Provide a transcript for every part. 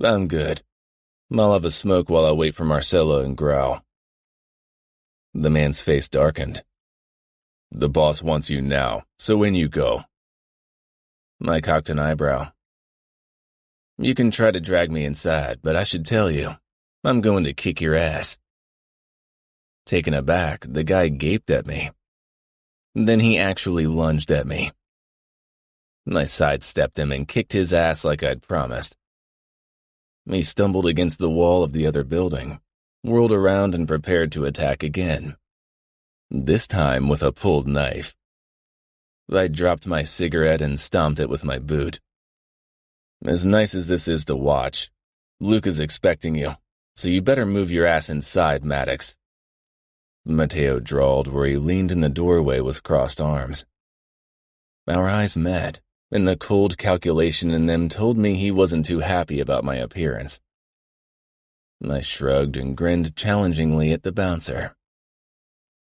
I'm good. I'll have a smoke while I wait for Marcella and Growl. The man's face darkened. The boss wants you now, so in you go. I cocked an eyebrow. You can try to drag me inside, but I should tell you, I'm going to kick your ass. Taken aback, the guy gaped at me. Then he actually lunged at me. I sidestepped him and kicked his ass like I'd promised. He stumbled against the wall of the other building, whirled around and prepared to attack again. This time with a pulled knife. I dropped my cigarette and stomped it with my boot. As nice as this is to watch, Luke is expecting you, so you better move your ass inside, Maddox. Mateo drawled where he leaned in the doorway with crossed arms. Our eyes met, and the cold calculation in them told me he wasn't too happy about my appearance. I shrugged and grinned challengingly at the bouncer.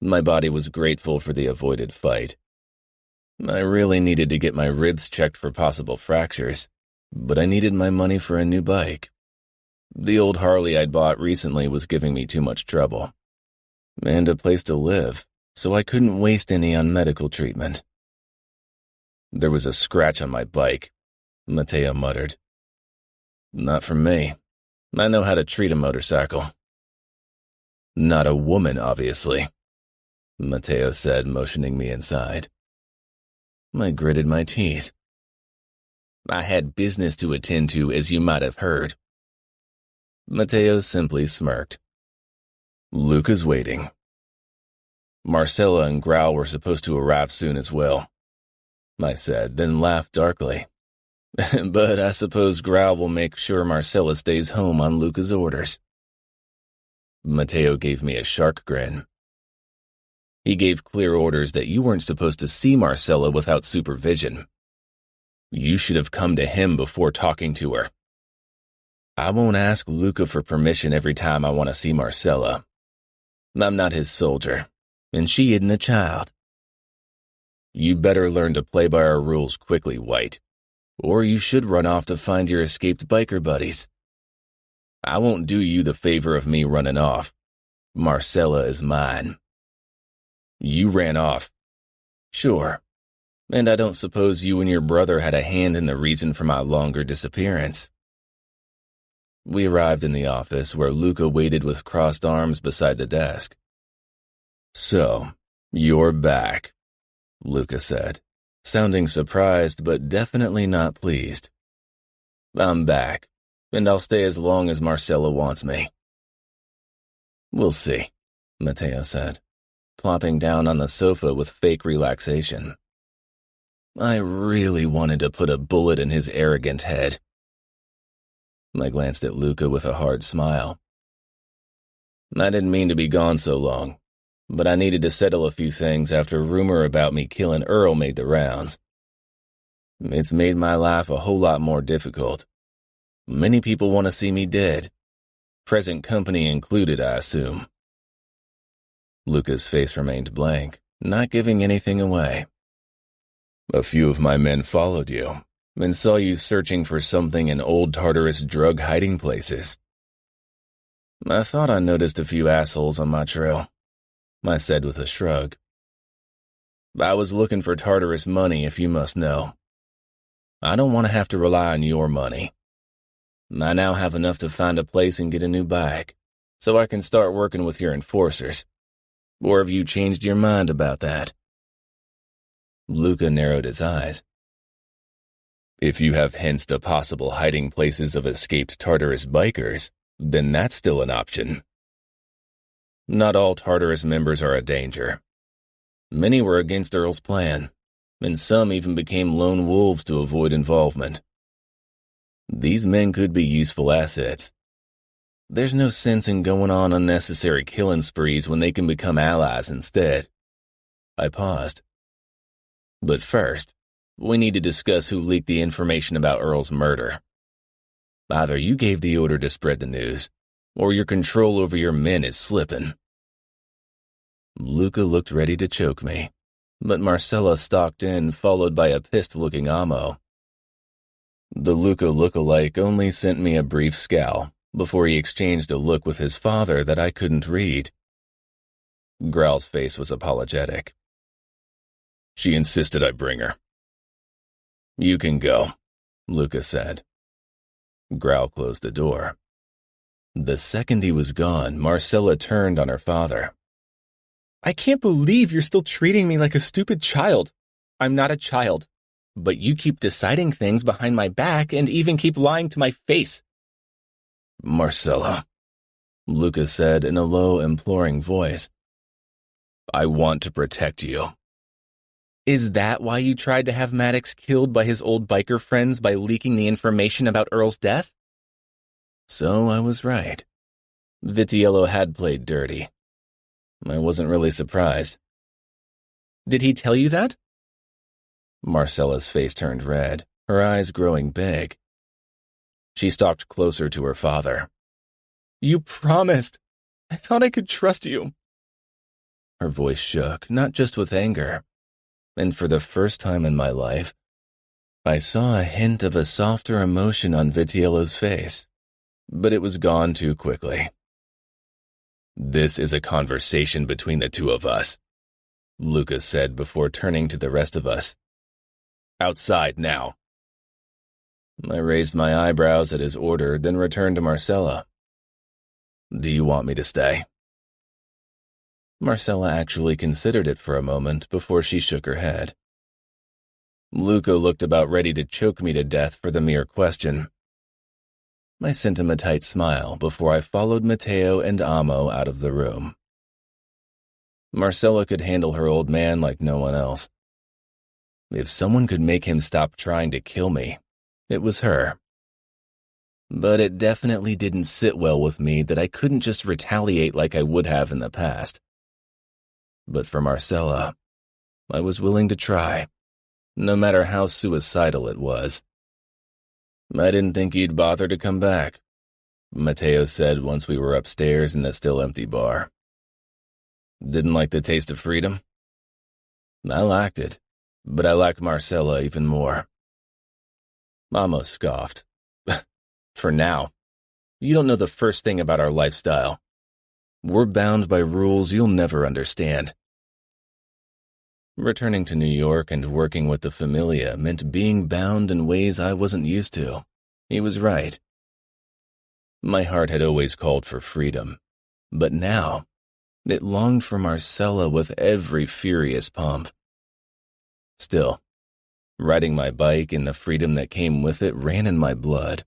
My body was grateful for the avoided fight. I really needed to get my ribs checked for possible fractures, but I needed my money for a new bike. The old Harley I'd bought recently was giving me too much trouble. And a place to live, so I couldn't waste any on medical treatment. There was a scratch on my bike, Mateo muttered. Not for me. I know how to treat a motorcycle. Not a woman, obviously, Mateo said, motioning me inside. I gritted my teeth. I had business to attend to, as you might have heard. Mateo simply smirked. Luke is waiting. Marcella and Growl were supposed to arrive soon as well, I said, then laughed darkly. But I suppose Growl will make sure Marcella stays home on Luca's orders. Mateo gave me a shark grin. He gave clear orders that you weren't supposed to see Marcella without supervision. You should have come to him before talking to her. I won't ask Luca for permission every time I want to see Marcella. I'm not his soldier, and she isn't a child. You better learn to play by our rules quickly, White, or you should run off to find your escaped biker buddies. I won't do you the favor of me running off. Marcella is mine. You ran off. Sure. And I don't suppose you and your brother had a hand in the reason for my longer disappearance. We arrived in the office where Luca waited with crossed arms beside the desk. So, you're back, Luca said, sounding surprised but definitely not pleased. I'm back, and I'll stay as long as Marcella wants me. We'll see, Mateo said, plopping down on the sofa with fake relaxation. I really wanted to put a bullet in his arrogant head. I glanced at Luca with a hard smile. I didn't mean to be gone so long, but I needed to settle a few things after a rumor about me killing Earl made the rounds. It's made my life a whole lot more difficult. Many people want to see me dead, present company included, I assume. Luca's face remained blank, not giving anything away. A few of my men followed you and saw you searching for something in old Tartarus drug hiding places. I thought I noticed a few assholes on my trail, I said with a shrug. I was looking for Tartarus money, if you must know. I don't want to have to rely on your money. I now have enough to find a place and get a new bike, so I can start working with your enforcers. Or have you changed your mind about that? Luca narrowed his eyes. If you have hints to possible hiding places of escaped Tartarus bikers, then that's still an option. Not all Tartarus members are a danger. Many were against Earl's plan, and some even became lone wolves to avoid involvement. These men could be useful assets. There's no sense in going on unnecessary killing sprees when they can become allies instead. I paused. But first, we need to discuss who leaked the information about Earl's murder. Either you gave the order to spread the news, or your control over your men is slipping. Luca looked ready to choke me, but Marcella stalked in, followed by a pissed-looking Amo. The Luca look-alike only sent me a brief scowl before he exchanged a look with his father that I couldn't read. Growl's face was apologetic. She insisted I bring her. You can go, Luca said. Growl closed the door. The second he was gone, Marcella turned on her father. I can't believe you're still treating me like a stupid child. I'm not a child, but you keep deciding things behind my back and even keep lying to my face. Marcella, Luca said in a low, imploring voice. I want to protect you. Is that why you tried to have Maddox killed by his old biker friends by leaking the information about Earl's death? So I was right. Vitiello had played dirty. I wasn't really surprised. Did he tell you that? Marcella's face turned red, her eyes growing big. She stalked closer to her father. You promised. I thought I could trust you. Her voice shook, not just with anger. And for the first time in my life, I saw a hint of a softer emotion on Vitiello's face, but it was gone too quickly. This is a conversation between the two of us, Luca said before turning to the rest of us. Outside now. I raised my eyebrows at his order, then returned to Marcella. Do you want me to stay? Marcella actually considered it for a moment before she shook her head. Luca looked about ready to choke me to death for the mere question. I sent him a tight smile before I followed Matteo and Amo out of the room. Marcella could handle her old man like no one else. If someone could make him stop trying to kill me, it was her. But it definitely didn't sit well with me that I couldn't just retaliate like I would have in the past. But for Marcella, I was willing to try, no matter how suicidal it was. I didn't think you'd bother to come back, Matteo said once we were upstairs in the still empty bar. Didn't like the taste of freedom? I liked it, but I liked Marcella even more. Mama scoffed. For now, you don't know the first thing about our lifestyle. We're bound by rules you'll never understand. Returning to New York and working with the Familia meant being bound in ways I wasn't used to. He was right. My heart had always called for freedom, but now it longed for Marcella with every furious pump. Still, riding my bike and the freedom that came with it ran in my blood.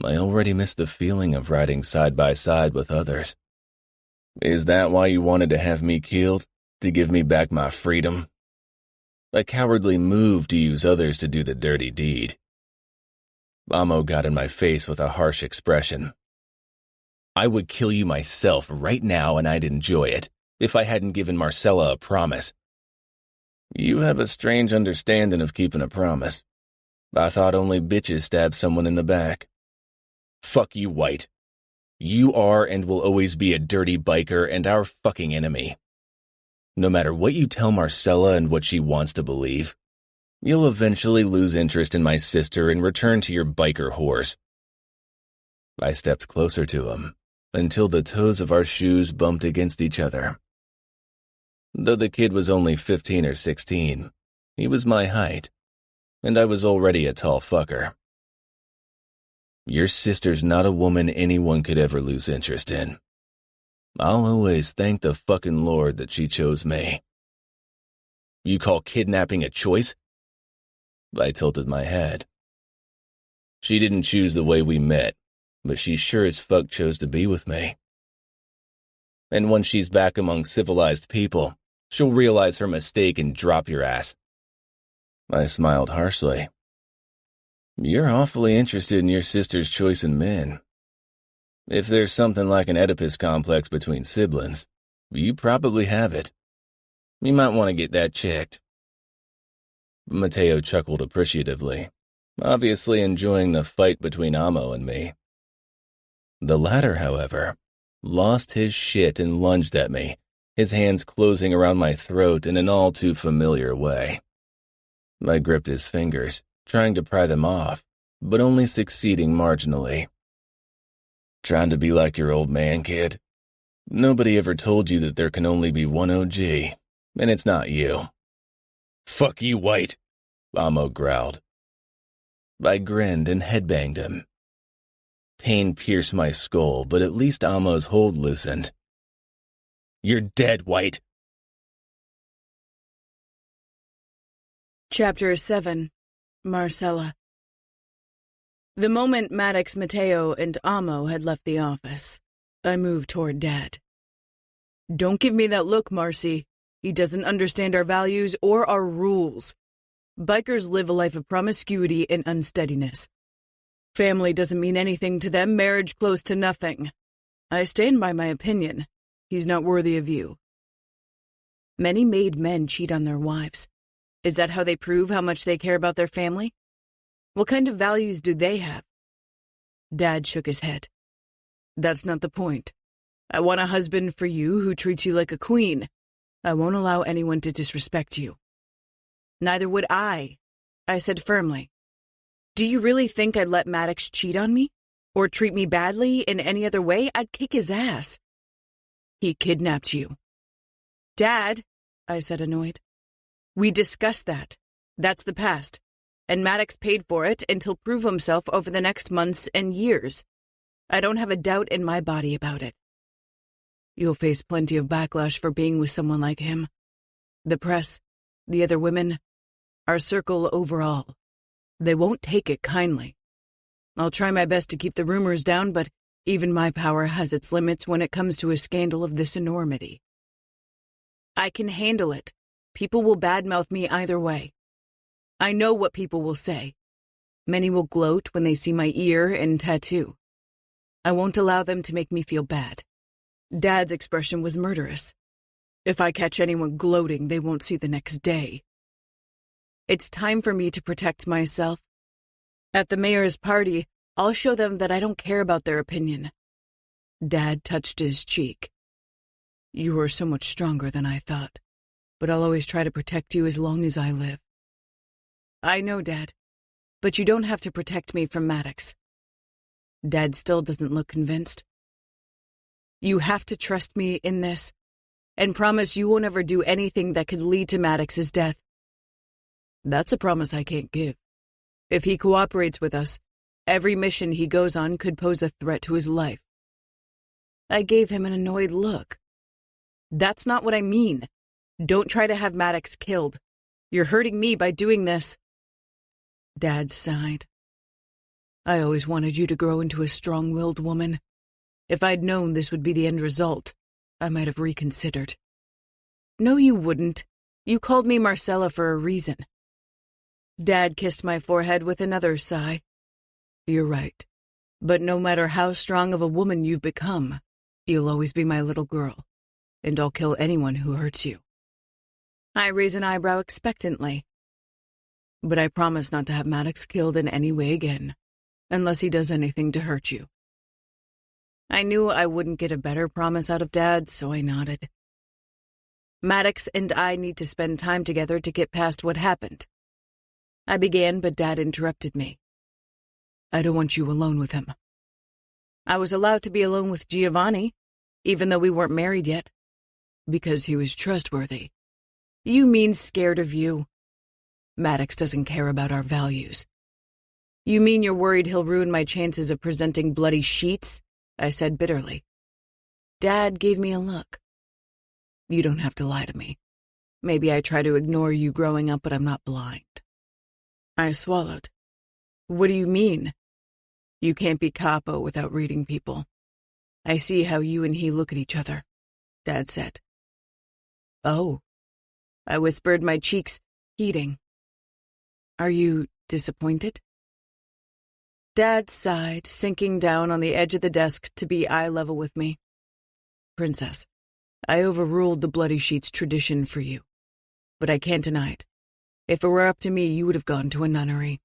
I already missed the feeling of riding side by side with others. Is that why you wanted to have me killed? To give me back my freedom? A cowardly move to use others to do the dirty deed. Amo got in my face with a harsh expression. I would kill you myself right now and I'd enjoy it, if I hadn't given Marcella a promise. You have a strange understanding of keeping a promise. I thought only bitches stab someone in the back. Fuck you, White. You are and will always be a dirty biker and our fucking enemy. No matter what you tell Marcella and what she wants to believe, you'll eventually lose interest in my sister and return to your biker whores. I stepped closer to him until the toes of our shoes bumped against each other. Though the kid was only 15 or 16, he was my height, and I was already a tall fucker. Your sister's not a woman anyone could ever lose interest in. I'll always thank the fucking Lord that she chose me. You call kidnapping a choice? I tilted my head. She didn't choose the way we met, but she sure as fuck chose to be with me. And once she's back among civilized people, she'll realize her mistake and drop your ass. I smiled harshly. You're awfully interested in your sister's choice in men. If there's something like an Oedipus complex between siblings, you probably have it. You might want to get that checked. Matteo chuckled appreciatively, obviously enjoying the fight between Amo and me. The latter, however, lost his shit and lunged at me, his hands closing around my throat in an all too familiar way. I gripped his fingers, trying to pry them off, but only succeeding marginally. Trying to be like your old man, kid? Nobody ever told you that there can only be one OG, and it's not you. Fuck you, White, Amo growled. I grinned and headbanged him. Pain pierced my skull, but at least Amo's hold loosened. You're dead, White. Chapter 7. Marcella. The moment Maddox, Mateo, and Amo had left the office, I moved toward Dad. Don't give me that look, Marcy. He doesn't understand our values or our rules. Bikers live a life of promiscuity and unsteadiness. Family doesn't mean anything to them, marriage close to nothing. I stand by my opinion. He's not worthy of you. Many made men cheat on their wives. Is that how they prove how much they care about their family? What kind of values do they have? Dad shook his head. That's not the point. I want a husband for you who treats you like a queen. I won't allow anyone to disrespect you. Neither would I said firmly. Do you really think I'd let Maddox cheat on me? Or treat me badly in any other way? I'd kick his ass. He kidnapped you. Dad, I said, annoyed. We discussed that. That's the past. And Maddox paid for it and he'll prove himself over the next months and years. I don't have a doubt in my body about it. You'll face plenty of backlash for being with someone like him. The press, the other women, our circle overall. They won't take it kindly. I'll try my best to keep the rumors down, but even my power has its limits when it comes to a scandal of this enormity. I can handle it. People will badmouth me either way. I know what people will say. Many will gloat when they see my ear and tattoo. I won't allow them to make me feel bad. Dad's expression was murderous. If I catch anyone gloating, they won't see the next day. It's time for me to protect myself. At the mayor's party, I'll show them that I don't care about their opinion. Dad touched his cheek. You are so much stronger than I thought, but I'll always try to protect you as long as I live. I know, Dad, but you don't have to protect me from Maddox. Dad still doesn't look convinced. You have to trust me in this, and promise you won't ever do anything that could lead to Maddox's death. That's a promise I can't give. If he cooperates with us, every mission he goes on could pose a threat to his life. I gave him an annoyed look. That's not what I mean. Don't try to have Maddox killed. You're hurting me by doing this. Dad sighed. I always wanted you to grow into a strong-willed woman. If I'd known this would be the end result, I might have reconsidered. No, you wouldn't. You called me Marcella for a reason. Dad kissed my forehead with another sigh. You're right. But no matter how strong of a woman you've become, you'll always be my little girl, and I'll kill anyone who hurts you. I raise an eyebrow expectantly. But I promise not to have Maddox killed in any way again, unless he does anything to hurt you. I knew I wouldn't get a better promise out of Dad, so I nodded. Maddox and I need to spend time together to get past what happened. I began, but Dad interrupted me. I don't want you alone with him. I was allowed to be alone with Giovanni, even though we weren't married yet, because he was trustworthy. You mean scared of you? Maddox doesn't care about our values. You mean you're worried he'll ruin my chances of presenting bloody sheets? I said bitterly. Dad gave me a look. You don't have to lie to me. Maybe I try to ignore you growing up, but I'm not blind. I swallowed. What do you mean? You can't be capo without reading people. I see how you and he look at each other, Dad said. Oh, I whispered, my cheeks heating. Are you disappointed? Dad sighed, sinking down on the edge of the desk to be eye level with me. Princess, I overruled the bloody sheets tradition for you, but I can't deny it. If it were up to me, you would have gone to a nunnery.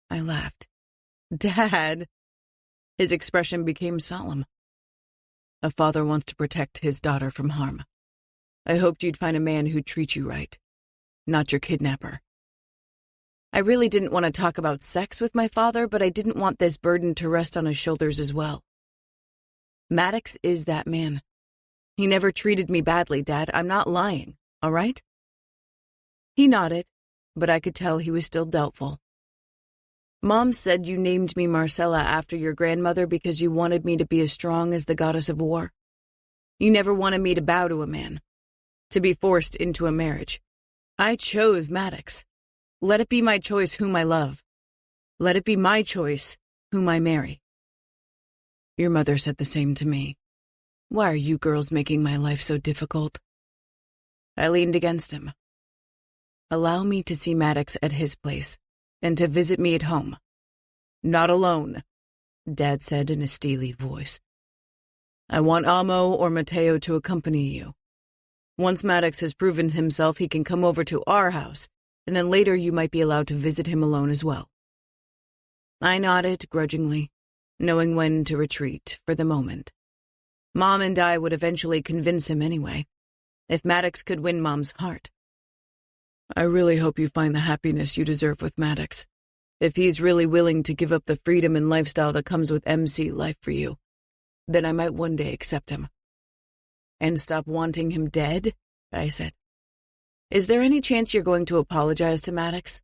I laughed. Dad! His expression became solemn. A father wants to protect his daughter from harm. I hoped you'd find a man who'd treat you right, not your kidnapper. I really didn't want to talk about sex with my father, but I didn't want this burden to rest on his shoulders as well. Maddox is that man. He never treated me badly, Dad. I'm not lying, all right? He nodded, but I could tell he was still doubtful. Mom said you named me Marcella after your grandmother because you wanted me to be as strong as the goddess of war. You never wanted me to bow to a man, to be forced into a marriage. I chose Maddox. Let it be my choice whom I love. Let it be my choice whom I marry. Your mother said the same to me. Why are you girls making my life so difficult? I leaned against him. Allow me to see Maddox at his place and to visit me at home. Not alone, Dad said in a steely voice. I want Amo or Mateo to accompany you. Once Maddox has proven himself, he can come over to our house, and then later you might be allowed to visit him alone as well. I nodded grudgingly, knowing when to retreat for the moment. Mom and I would eventually convince him anyway, if Maddox could win Mom's heart. I really hope you find the happiness you deserve with Maddox. If he's really willing to give up the freedom and lifestyle that comes with MC life for you, then I might one day accept him. And stop wanting him dead, I said. Is there any chance you're going to apologize to Maddox?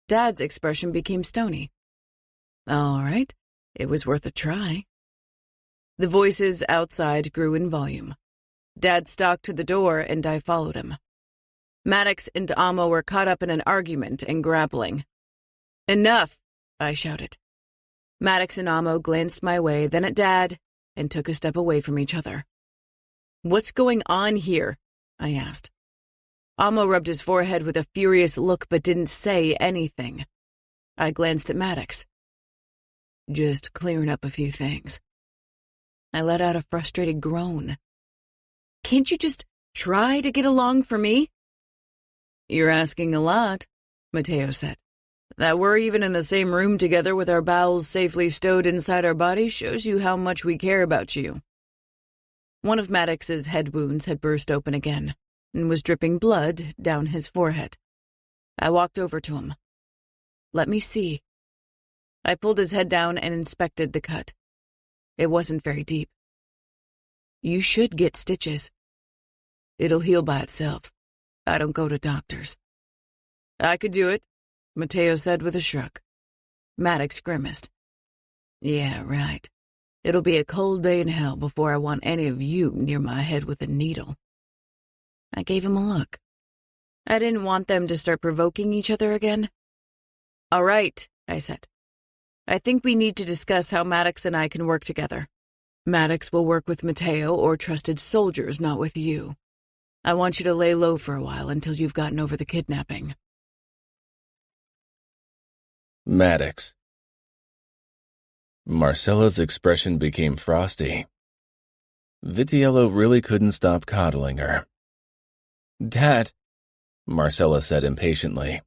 Dad's expression became stony. All right, it was worth a try. The voices outside grew in volume. Dad stalked to the door and I followed him. Maddox and Amo were caught up in an argument and grappling. Enough, I shouted. Maddox and Amo glanced my way, then at Dad, and took a step away from each other. What's going on here? I asked. Amo rubbed his forehead with a furious look but didn't say anything. I glanced at Maddox. Just clearing up a few things. I let out a frustrated groan. Can't you just try to get along for me? You're asking a lot, Mateo said. That we're even in the same room together with our bowels safely stowed inside our bodies shows you how much we care about you. One of Maddox's head wounds had burst open again and was dripping blood down his forehead. I walked over to him. Let me see. I pulled his head down and inspected the cut. It wasn't very deep. You should get stitches. It'll heal by itself. I don't go to doctors. I could do it, Mateo said with a shrug. Maddox grimaced. Yeah, right. It'll be a cold day in hell before I want any of you near my head with a needle. I gave him a look. I didn't want them to start provoking each other again. All right, I said. I think we need to discuss how Maddox and I can work together. Maddox will work with Mateo or trusted soldiers, not with you. I want you to lay low for a while until you've gotten over the kidnapping. Maddox. Marcella's expression became frosty. Vitiello really couldn't stop coddling her. Dad, Marcella said impatiently.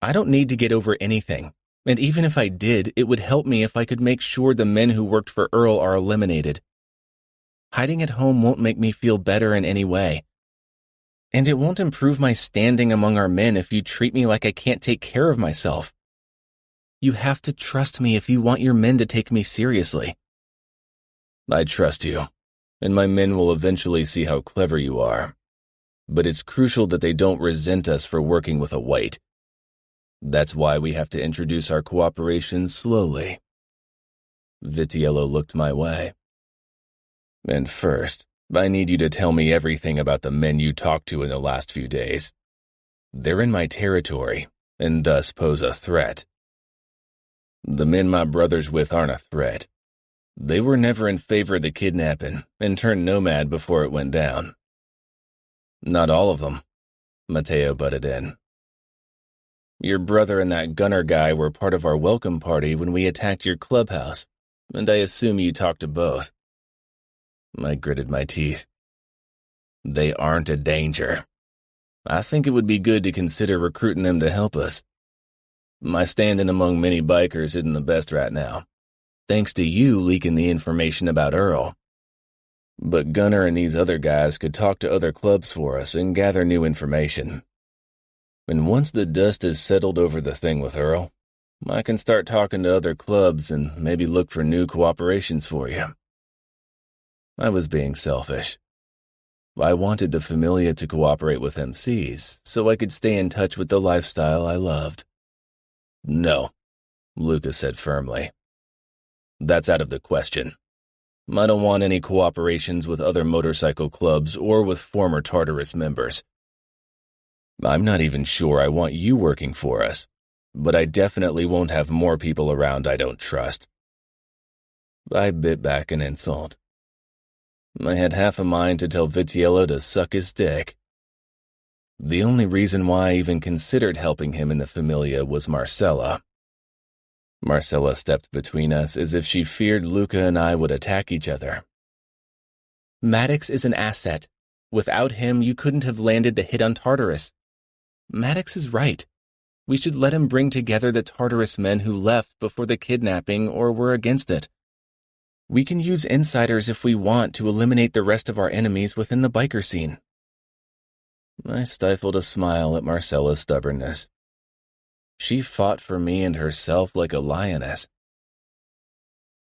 I don't need to get over anything, and even if I did, it would help me if I could make sure the men who worked for Earl are eliminated. Hiding at home won't make me feel better in any way. And it won't improve my standing among our men if you treat me like I can't take care of myself. You have to trust me if you want your men to take me seriously. I trust you, and my men will eventually see how clever you are. But it's crucial that they don't resent us for working with a white. That's why we have to introduce our cooperation slowly. Vitiello looked my way. And first, I need you to tell me everything about the men you talked to in the last few days. They're in my territory, and thus pose a threat. The men my brother's with aren't a threat. They were never in favor of the kidnapping and turned nomad before it went down. Not all of them, Mateo butted in. Your brother and that gunner guy were part of our welcome party when we attacked your clubhouse, and I assume you talked to both. I gritted my teeth. They aren't a danger. I think it would be good to consider recruiting them to help us. My standing among many bikers isn't the best right now, thanks to you leaking the information about Earl. But Gunner and these other guys could talk to other clubs for us and gather new information. And once the dust has settled over the thing with Earl, I can start talking to other clubs and maybe look for new cooperations for you. I was being selfish. I wanted the Familia to cooperate with MCs so I could stay in touch with the lifestyle I loved. No, Lucas said firmly. That's out of the question. I don't want any cooperations with other motorcycle clubs or with former Tartarus members. I'm not even sure I want you working for us, but I definitely won't have more people around I don't trust. I bit back an insult. I had half a mind to tell Vitiello to suck his dick. The only reason why I even considered helping him in the Familia was Marcella. Marcella stepped between us as if she feared Luca and I would attack each other. Maddox is an asset. Without him, you couldn't have landed the hit on Tartarus. Maddox is right. We should let him bring together the Tartarus men who left before the kidnapping or were against it. We can use insiders if we want to eliminate the rest of our enemies within the biker scene. I stifled a smile at Marcella's stubbornness. She fought for me and herself like a lioness.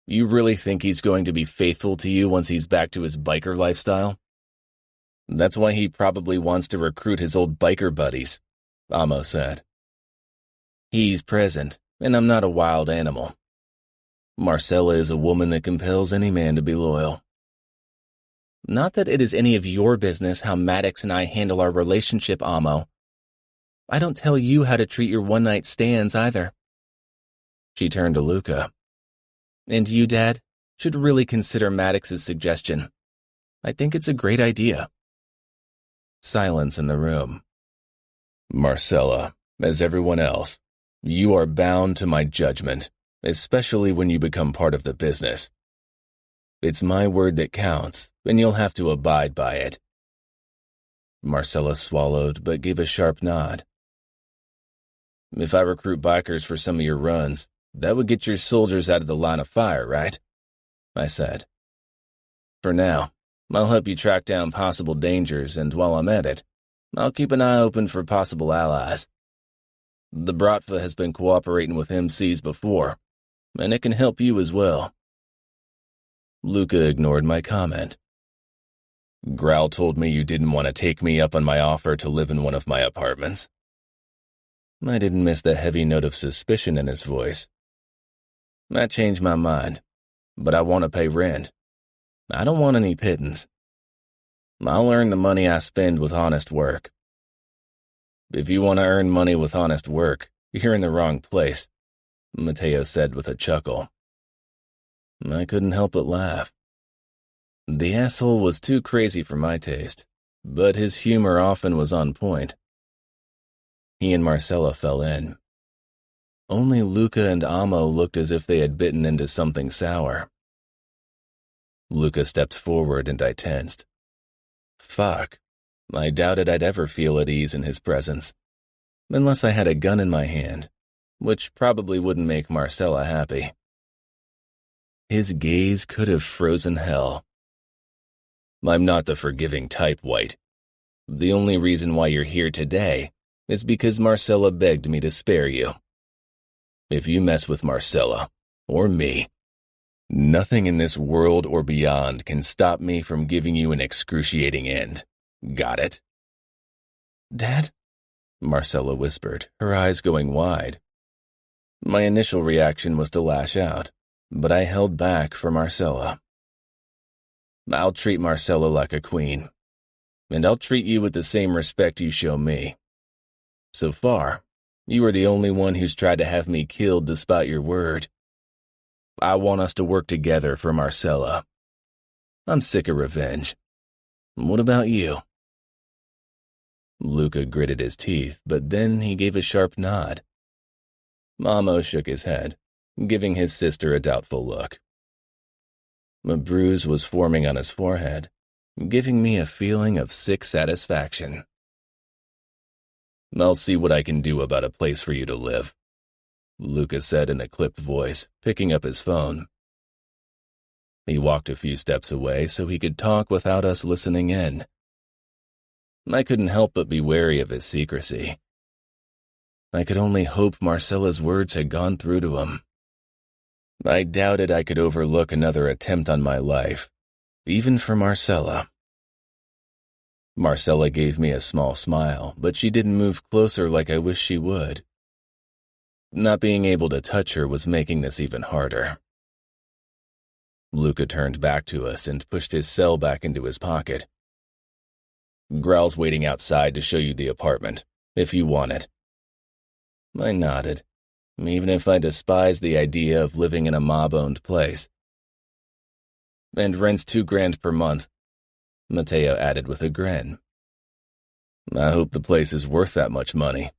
You really think he's going to be faithful to you once he's back to his biker lifestyle? That's why he probably wants to recruit his old biker buddies, Amo said. He's present, and I'm not a wild animal. Marcella is a woman that compels any man to be loyal. Not that it is any of your business how Maddox and I handle our relationship, Amo. I don't tell you how to treat your one-night stands either. She turned to Luca. And you, Dad, should really consider Maddox's suggestion. I think it's a great idea. Silence in the room. Marcella, as everyone else, you are bound to my judgment, especially when you become part of the business. It's my word that counts, and you'll have to abide by it. Marcella swallowed, but gave a sharp nod. If I recruit bikers for some of your runs, that would get your soldiers out of the line of fire, right? I said. For now, I'll help you track down possible dangers, and while I'm at it, I'll keep an eye open for possible allies. The Bratva has been cooperating with MCs before, and it can help you as well. Luca ignored my comment. Growl told me you didn't want to take me up on my offer to live in one of my apartments. I didn't miss the heavy note of suspicion in his voice. I changed my mind, but I want to pay rent. I don't want any pittance. I'll earn the money I spend with honest work. If you want to earn money with honest work, you're in the wrong place, Mateo said with a chuckle. I couldn't help but laugh. The asshole was too crazy for my taste, but his humor often was on point. He and Marcella fell in. Only Luca and Amo looked as if they had bitten into something sour. Luca stepped forward and I tensed. Fuck. I doubted I'd ever feel at ease in his presence. Unless I had a gun in my hand, which probably wouldn't make Marcella happy. His gaze could have frozen hell. I'm not the forgiving type, White. The only reason why you're here today is because Marcella begged me to spare you. If you mess with Marcella, or me, nothing in this world or beyond can stop me from giving you an excruciating end. Got it? Dad? Marcella whispered, her eyes going wide. My initial reaction was to lash out, but I held back for Marcella. I'll treat Marcella like a queen, and I'll treat you with the same respect you show me. So far, you are the only one who's tried to have me killed despite your word. I want us to work together for Marcella. I'm sick of revenge. What about you? Luca gritted his teeth, but then he gave a sharp nod. Amo shook his head, giving his sister a doubtful look. A bruise was forming on his forehead, giving me a feeling of sick satisfaction. I'll see what I can do about a place for you to live, Luca said in a clipped voice, picking up his phone. He walked a few steps away so he could talk without us listening in. I couldn't help but be wary of his secrecy. I could only hope Marcella's words had gone through to him. I doubted I could overlook another attempt on my life, even for Marcella. Marcella gave me a small smile, but she didn't move closer like I wished she would. Not being able to touch her was making this even harder. Luca turned back to us and pushed his cell back into his pocket. "Growl's waiting outside to show you the apartment, if you want it." I nodded, even if I despised the idea of living in a mob-owned place. "And rent's $2,000 per month," Matteo added with a grin. "I hope the place is worth that much money."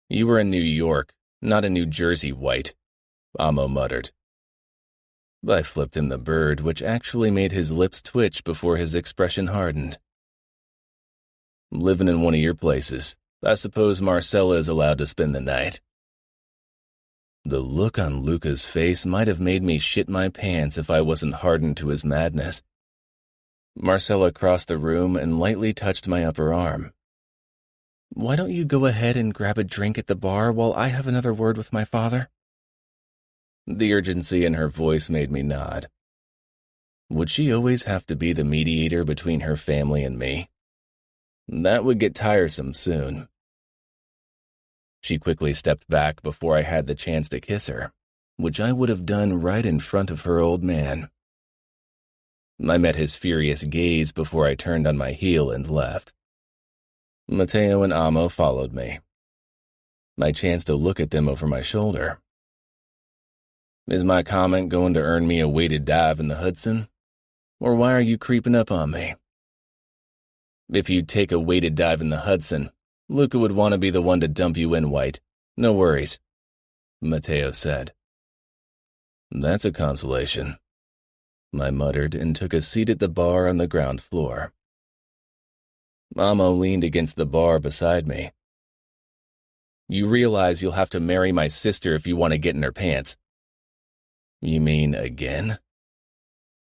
"You were in New York, not in New Jersey, White," Amo muttered. I flipped him the bird, which actually made his lips twitch before his expression hardened. "Living in one of your places. I suppose Marcella is allowed to spend the night." The look on Luca's face might have made me shit my pants if I wasn't hardened to his madness. Marcella crossed the room and lightly touched my upper arm. "Why don't you go ahead and grab a drink at the bar while I have another word with my father?" The urgency in her voice made me nod. Would she always have to be the mediator between her family and me? That would get tiresome soon. She quickly stepped back before I had the chance to kiss her, which I would have done right in front of her old man. I met his furious gaze before I turned on my heel and left. Matteo and Amo followed me. I chanced to look at them over my shoulder. "Is my comment going to earn me a weighted dive in the Hudson? Or why are you creeping up on me?" "If you take a weighted dive in the Hudson, Luca would want to be the one to dump you in, White. No worries," Matteo said. "That's a consolation," I muttered and took a seat at the bar on the ground floor. Amo leaned against the bar beside me. "You realize you'll have to marry my sister if you want to get in her pants." "You mean again?"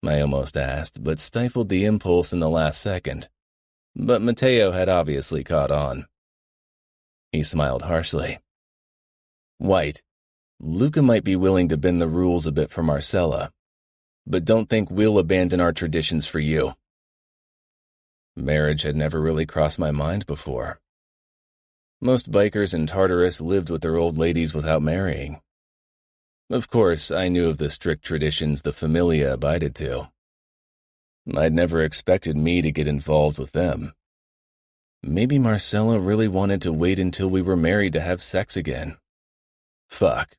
I almost asked, but stifled the impulse in the last second. But Matteo had obviously caught on. He smiled harshly. "White, Luca might be willing to bend the rules a bit for Marcella, but don't think we'll abandon our traditions for you." Marriage had never really crossed my mind before. Most bikers in Tartarus lived with their old ladies without marrying. Of course, I knew of the strict traditions the Familia abided to. I'd never expected me to get involved with them. Maybe Marcella really wanted to wait until we were married to have sex again. Fuck.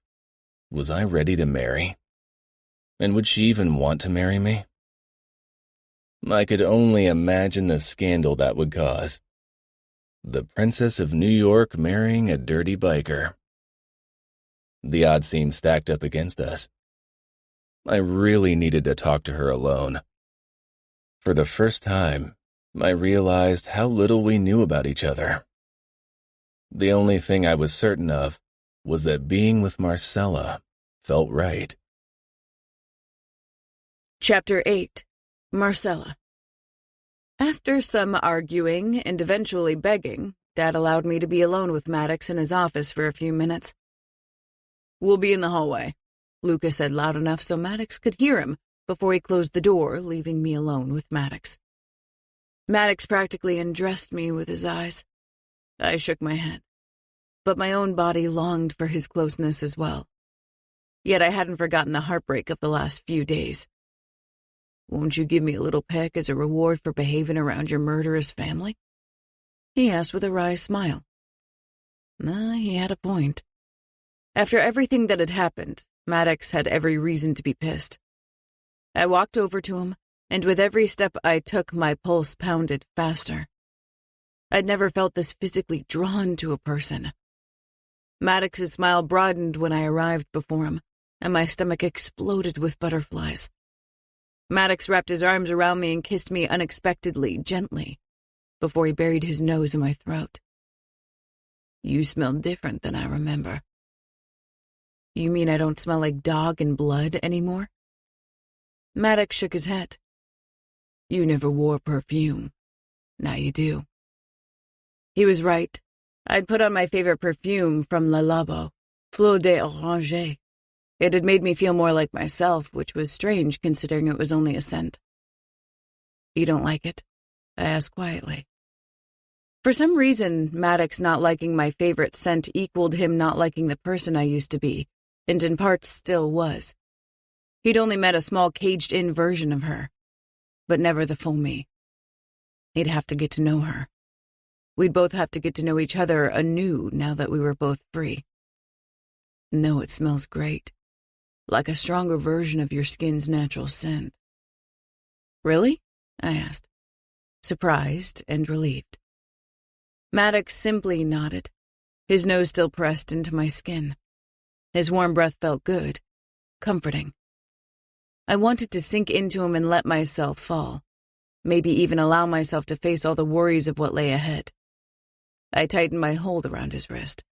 Was I ready to marry? And would she even want to marry me? I could only imagine the scandal that would cause. The Princess of New York marrying a dirty biker. The odds seemed stacked up against us. I really needed to talk to her alone. For the first time, I realized how little we knew about each other. The only thing I was certain of was that being with Marcella felt right. Chapter 8. Marcella. After some arguing and eventually begging, Dad allowed me to be alone with Maddox in his office for a few minutes. "We'll be in the hallway," Luca said loud enough so Maddox could hear him before he closed the door, leaving me alone with Maddox. Maddox practically undressed me with his eyes. I shook my head, but my own body longed for his closeness as well. Yet I hadn't forgotten the heartbreak of the last few days. "Won't you give me a little peck as a reward for behaving around your murderous family?" he asked with a wry smile. He had a point. After everything that had happened, Maddox had every reason to be pissed. I walked over to him, and with every step I took, my pulse pounded faster. I'd never felt this physically drawn to a person. Maddox's smile broadened when I arrived before him, and my stomach exploded with butterflies. Maddox wrapped his arms around me and kissed me unexpectedly, gently, before he buried his nose in my throat. "You smell different than I remember." "You mean I don't smell like dog and blood anymore?" Maddox shook his head. "You never wore perfume. Now you do." He was right. I'd put on my favorite perfume from Le Labo, Fleur d'Oranger. It had made me feel more like myself, which was strange considering it was only a scent. You don't like it? I asked quietly. For some reason, Maddox not liking my favorite scent equaled him not liking the person I used to be, and in parts still was. He'd only met a small caged-in version of her, but never the full me. He'd have to get to know her. We'd both have to get to know each other anew now that we were both free. No, it smells great, like a stronger version of your skin's natural scent. Really? I asked, surprised and relieved. Maddox simply nodded, his nose still pressed into my skin. His warm breath felt good, comforting. I wanted to sink into him and let myself fall, maybe even allow myself to face all the worries of what lay ahead. I tightened my hold around his wrist.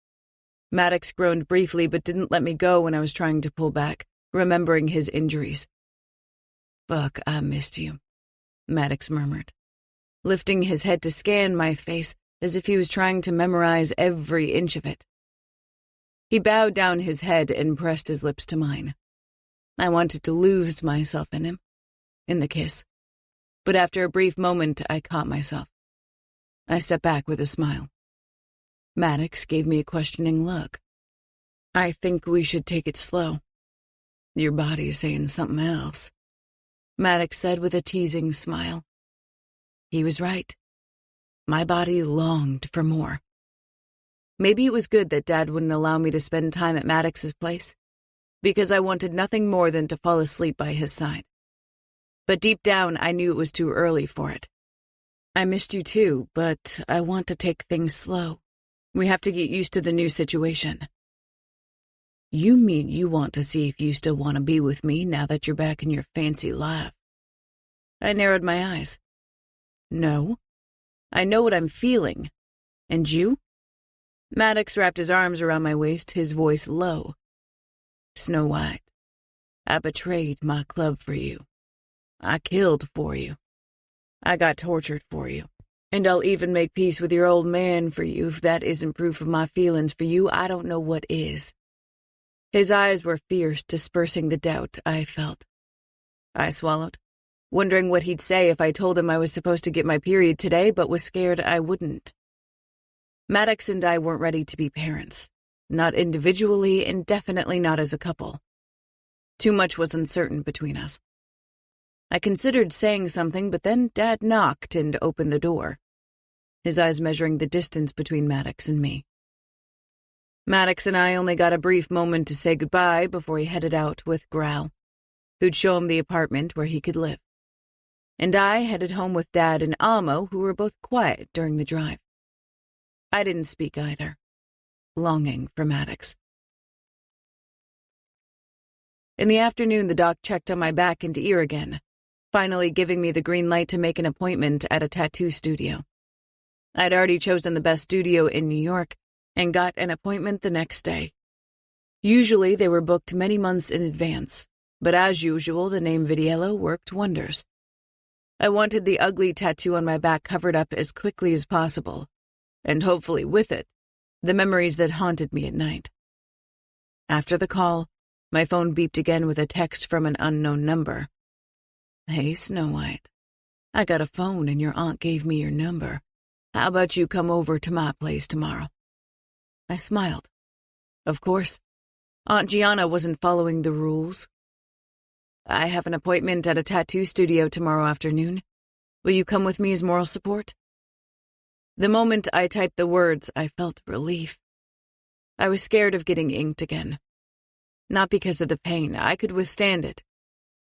Maddox groaned briefly but didn't let me go when I was trying to pull back, remembering his injuries. "Fuck, I missed you," Maddox murmured, lifting his head to scan my face as if he was trying to memorize every inch of it. He bowed down his head and pressed his lips to mine. I wanted to lose myself in him, in the kiss, but after a brief moment I caught myself. I stepped back with a smile. Maddox gave me a questioning look. "I think we should take it slow. Your body's saying something else," Maddox said with a teasing smile. He was right. My body longed for more. Maybe it was good that Dad wouldn't allow me to spend time at Maddox's place, because I wanted nothing more than to fall asleep by his side. But deep down, I knew it was too early for it. "I missed you too, but I want to take things slow. We have to get used to the new situation." "You mean you want to see if you still want to be with me now that you're back in your fancy life?" I narrowed my eyes. "No. I know what I'm feeling. And you?" Maddox wrapped his arms around my waist, his voice low. "Snow White, I betrayed my club for you. I killed for you. I got tortured for you. And I'll even make peace with your old man for you. If that isn't proof of my feelings for you, I don't know what is." His eyes were fierce, dispersing the doubt I felt. I swallowed, wondering what he'd say if I told him I was supposed to get my period today, but was scared I wouldn't. Maddox and I weren't ready to be parents, not individually and definitely not as a couple. Too much was uncertain between us. I considered saying something, but then Dad knocked and opened the door, his eyes measuring the distance between Maddox and me. Maddox and I only got a brief moment to say goodbye before he headed out with Growl, who'd show him the apartment where he could live. And I headed home with Dad and Amo, who were both quiet during the drive. I didn't speak either, longing for Maddox. In the afternoon, the doc checked on my back and ear again, finally giving me the green light to make an appointment at a tattoo studio. I'd already chosen the best studio in New York and got an appointment the next day. Usually they were booked many months in advance, but as usual, the name Vidiello worked wonders. I wanted the ugly tattoo on my back covered up as quickly as possible, and hopefully with it, the memories that haunted me at night. After the call, my phone beeped again with a text from an unknown number. "Hey, Snow White, I got a phone and your aunt gave me your number. How about you come over to my place tomorrow?" I smiled. Of course, Aunt Gianna wasn't following the rules. "I have an appointment at a tattoo studio tomorrow afternoon. Will you come with me as moral support?" The moment I typed the words, I felt relief. I was scared of getting inked again. Not because of the pain, I could withstand it,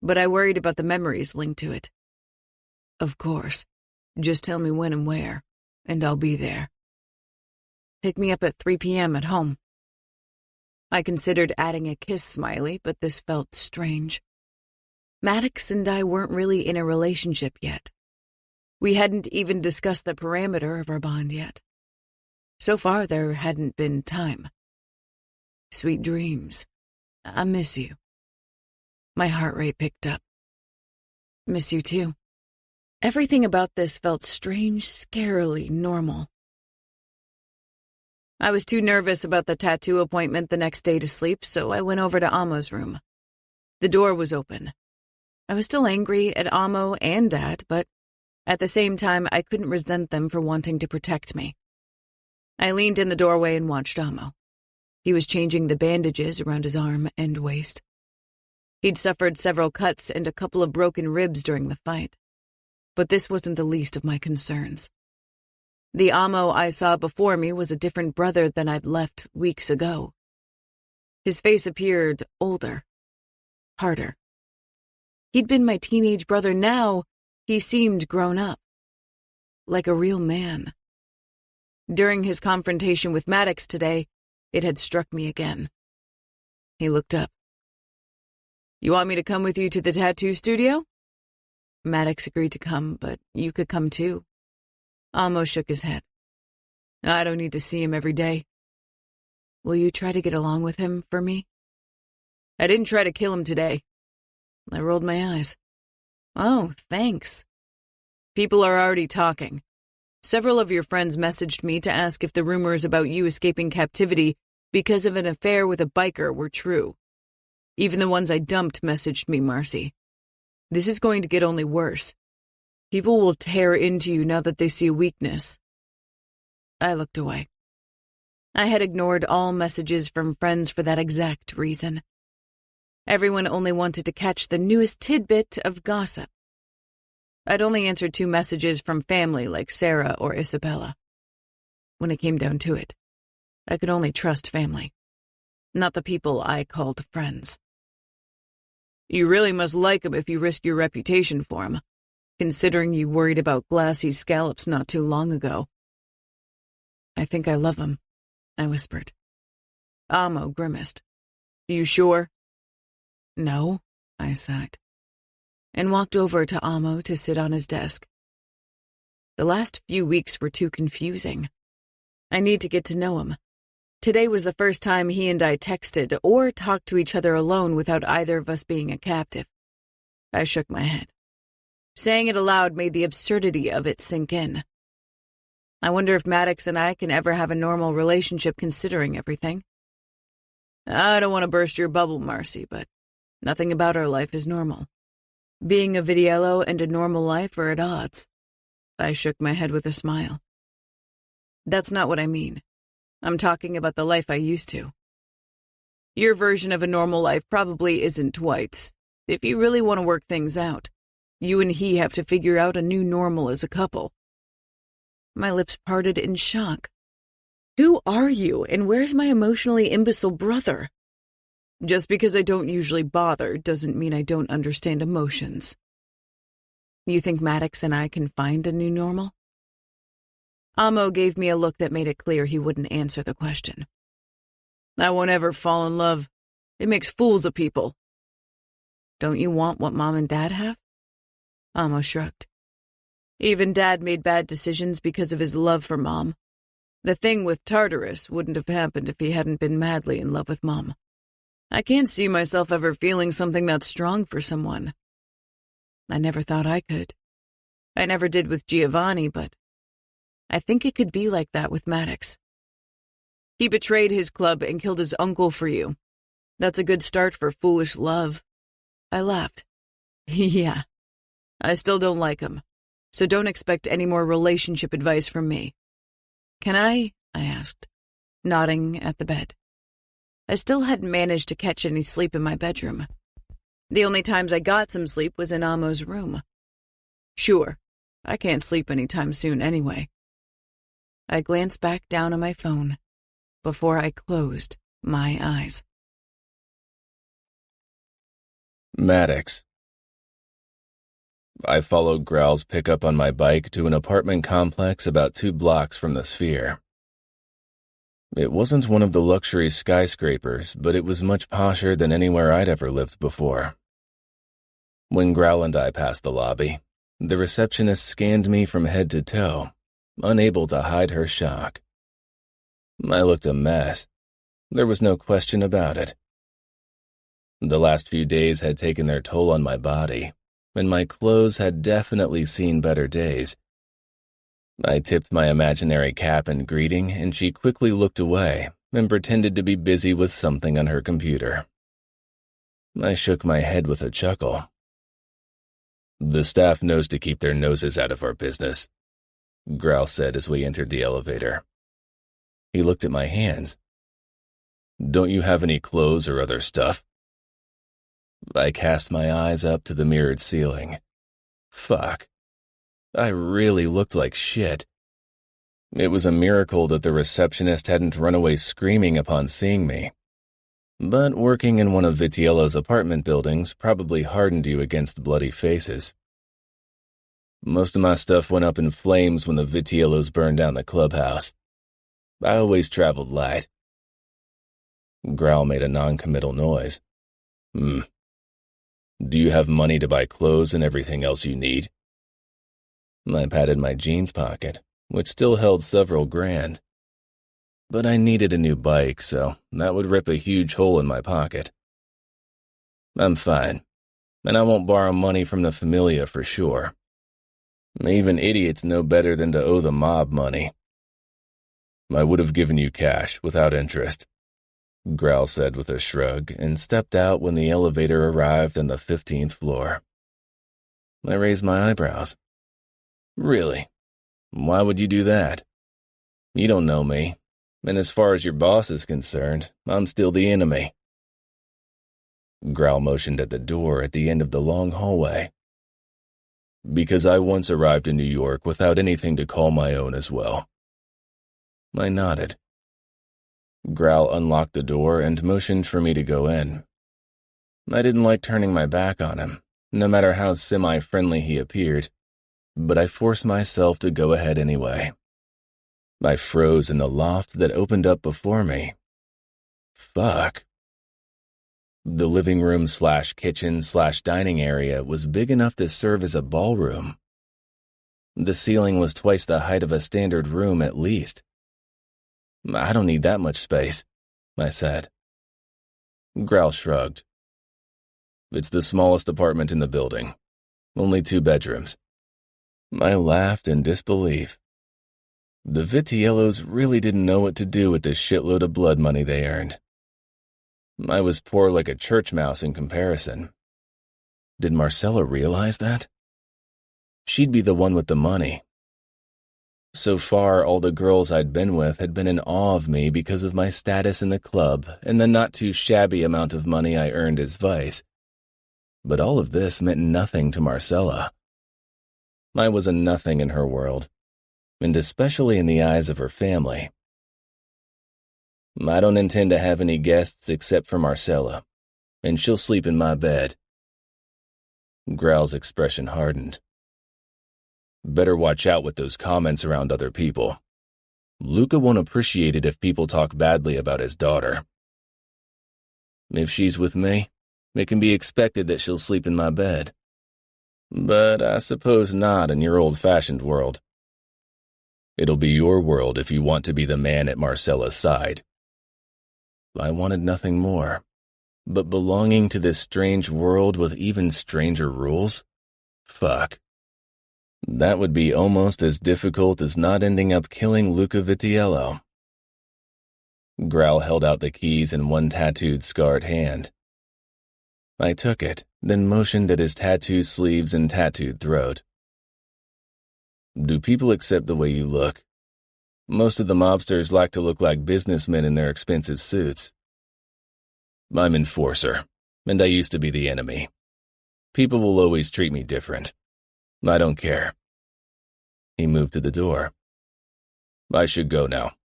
but I worried about the memories linked to it. "Of course. Just tell me when and where, and I'll be there. Pick me up at 3 p.m. at home." I considered adding a kiss smiley, but this felt strange. Maddox and I weren't really in a relationship yet. We hadn't even discussed the parameter of our bond yet. So far, there hadn't been time. "Sweet dreams. I miss you." My heart rate picked up. "Miss you too." Everything about this felt strange, scarily normal. I was too nervous about the tattoo appointment the next day to sleep, so I went over to Amo's room. The door was open. I was still angry at Amo and Dad, but at the same time, I couldn't resent them for wanting to protect me. I leaned in the doorway and watched Amo. He was changing the bandages around his arm and waist. He'd suffered several cuts and a couple of broken ribs during the fight. But this wasn't the least of my concerns. The Amo I saw before me was a different brother than I'd left weeks ago. His face appeared older, harder. He'd been my teenage brother. Now he seemed grown up, like a real man. During his confrontation with Maddox today, it had struck me again. He looked up. "You want me to come with you to the tattoo studio?" Maddox agreed to come, but you could come too. Amo shook his head. "I don't need to see him every day." "Will you try to get along with him for me?" "I didn't try to kill him today." I rolled my eyes. "Oh, thanks." "People are already talking. Several of your friends messaged me to ask if the rumors about you escaping captivity because of an affair with a biker were true. Even the ones I dumped messaged me, Marcy. This is going to get only worse. People will tear into you now that they see a weakness." I looked away. I had ignored all messages from friends for that exact reason. Everyone only wanted to catch the newest tidbit of gossip. I'd only answered 2 messages from family like Sarah or Isabella. When it came down to it, I could only trust family, not the people I called friends. "You really must like him if you risk your reputation for him, considering you worried about glassy scallops not too long ago." "I think I love him," I whispered. Amo grimaced. "You sure?" "No," I sighed, and walked over to Amo to sit on his desk. The last few weeks were too confusing. I need to get to know him. Today was the first time he and I texted or talked to each other alone without either of us being a captive. I shook my head. Saying it aloud made the absurdity of it sink in. I wonder if Maddox and I can ever have a normal relationship considering everything. I don't want to burst your bubble, Marcy, but nothing about our life is normal. Being a Vidiello and a normal life are at odds. I shook my head with a smile. That's not what I mean. I'm talking about the life I used to. Your version of a normal life probably isn't Dwight's. If you really want to work things out, you and he have to figure out a new normal as a couple. My lips parted in shock. Who are you, and where's my emotionally imbecile brother? Just because I don't usually bother doesn't mean I don't understand emotions. You think Maddox and I can find a new normal? Amo gave me a look that made it clear he wouldn't answer the question. I won't ever fall in love. It makes fools of people. Don't you want what Mom and Dad have? Amo shrugged. Even Dad made bad decisions because of his love for Mom. The thing with Tartarus wouldn't have happened if he hadn't been madly in love with Mom. I can't see myself ever feeling something that strong for someone. I never thought I could. I never did with Giovanni, but I think it could be like that with Maddox. He betrayed his club and killed his uncle for you. That's a good start for foolish love. I laughed. Yeah. I still don't like him, so don't expect any more relationship advice from me. Can I asked, nodding at the bed. I still hadn't managed to catch any sleep in my bedroom. The only times I got some sleep was in Amo's room. Sure, I can't sleep anytime soon anyway. I glanced back down on my phone before I closed my eyes. Maddox. I followed Growl's pickup on my bike to an apartment complex about 2 blocks from the Sphere. It wasn't one of the luxury skyscrapers, but it was much posher than anywhere I'd ever lived before. When Growl and I passed the lobby, the receptionist scanned me from head to toe, unable to hide her shock. I looked a mess. There was no question about it. The last few days had taken their toll on my body, and my clothes had definitely seen better days. I tipped my imaginary cap in greeting, and she quickly looked away and pretended to be busy with something on her computer. I shook my head with a chuckle. "The staff knows to keep their noses out of our business," Growl said as we entered the elevator. He looked at my hands. "Don't you have any clothes or other stuff?" I cast my eyes up to the mirrored ceiling. Fuck. I really looked like shit. It was a miracle that the receptionist hadn't run away screaming upon seeing me. But working in one of Vitiello's apartment buildings probably hardened you against bloody faces. Most of my stuff went up in flames when the Vitiellos burned down the clubhouse. I always traveled light. Growl made a non-committal noise. Do you have money to buy clothes and everything else you need?" I patted my jeans pocket, which still held several grand. But I needed a new bike, so that would rip a huge hole in my pocket. "I'm fine, and I won't borrow money from the Familia for sure. Even idiots know better than to owe the mob money." "I would have given you cash without interest," Growl said with a shrug, and stepped out when the elevator arrived on the 15th floor. I raised my eyebrows. "Really? Why would you do that? You don't know me, and as far as your boss is concerned, I'm still the enemy." Growl motioned at the door at the end of the long hallway. "Because I once arrived in New York without anything to call my own as well." I nodded. Growl unlocked the door and motioned for me to go in. I didn't like turning my back on him, no matter how semi-friendly he appeared, but I forced myself to go ahead anyway. I froze in the loft that opened up before me. Fuck. The living room / kitchen / dining area was big enough to serve as a ballroom. The ceiling was twice the height of a standard room at least. "I don't need that much space," I said. Growl shrugged. "It's the smallest apartment in the building. Only 2 bedrooms. I laughed in disbelief. The Vitiellos really didn't know what to do with the shitload of blood money they earned. I was poor like a church mouse in comparison. Did Marcella realize that? She'd be the one with the money. So far, all the girls I'd been with had been in awe of me because of my status in the club and the not-too-shabby amount of money I earned as vice. But all of this meant nothing to Marcella. I was a nothing in her world, and especially in the eyes of her family. "I don't intend to have any guests except for Marcella, and she'll sleep in my bed." Growl's expression hardened. "Better watch out with those comments around other people. Luca won't appreciate it if people talk badly about his daughter." "If she's with me, it can be expected that she'll sleep in my bed. But I suppose not in your old-fashioned world." "It'll be your world if you want to be the man at Marcella's side." I wanted nothing more, but belonging to this strange world with even stranger rules? Fuck. That would be almost as difficult as not ending up killing Luca Vitiello. Growl held out the keys in one tattooed, scarred hand. I took it, then motioned at his tattooed sleeves and tattooed throat. "Do people accept the way you look? Most of the mobsters like to look like businessmen in their expensive suits. I'm Enforcer, and I used to be the enemy. People will always treat me different. I don't care." He moved to the door. "I should go now."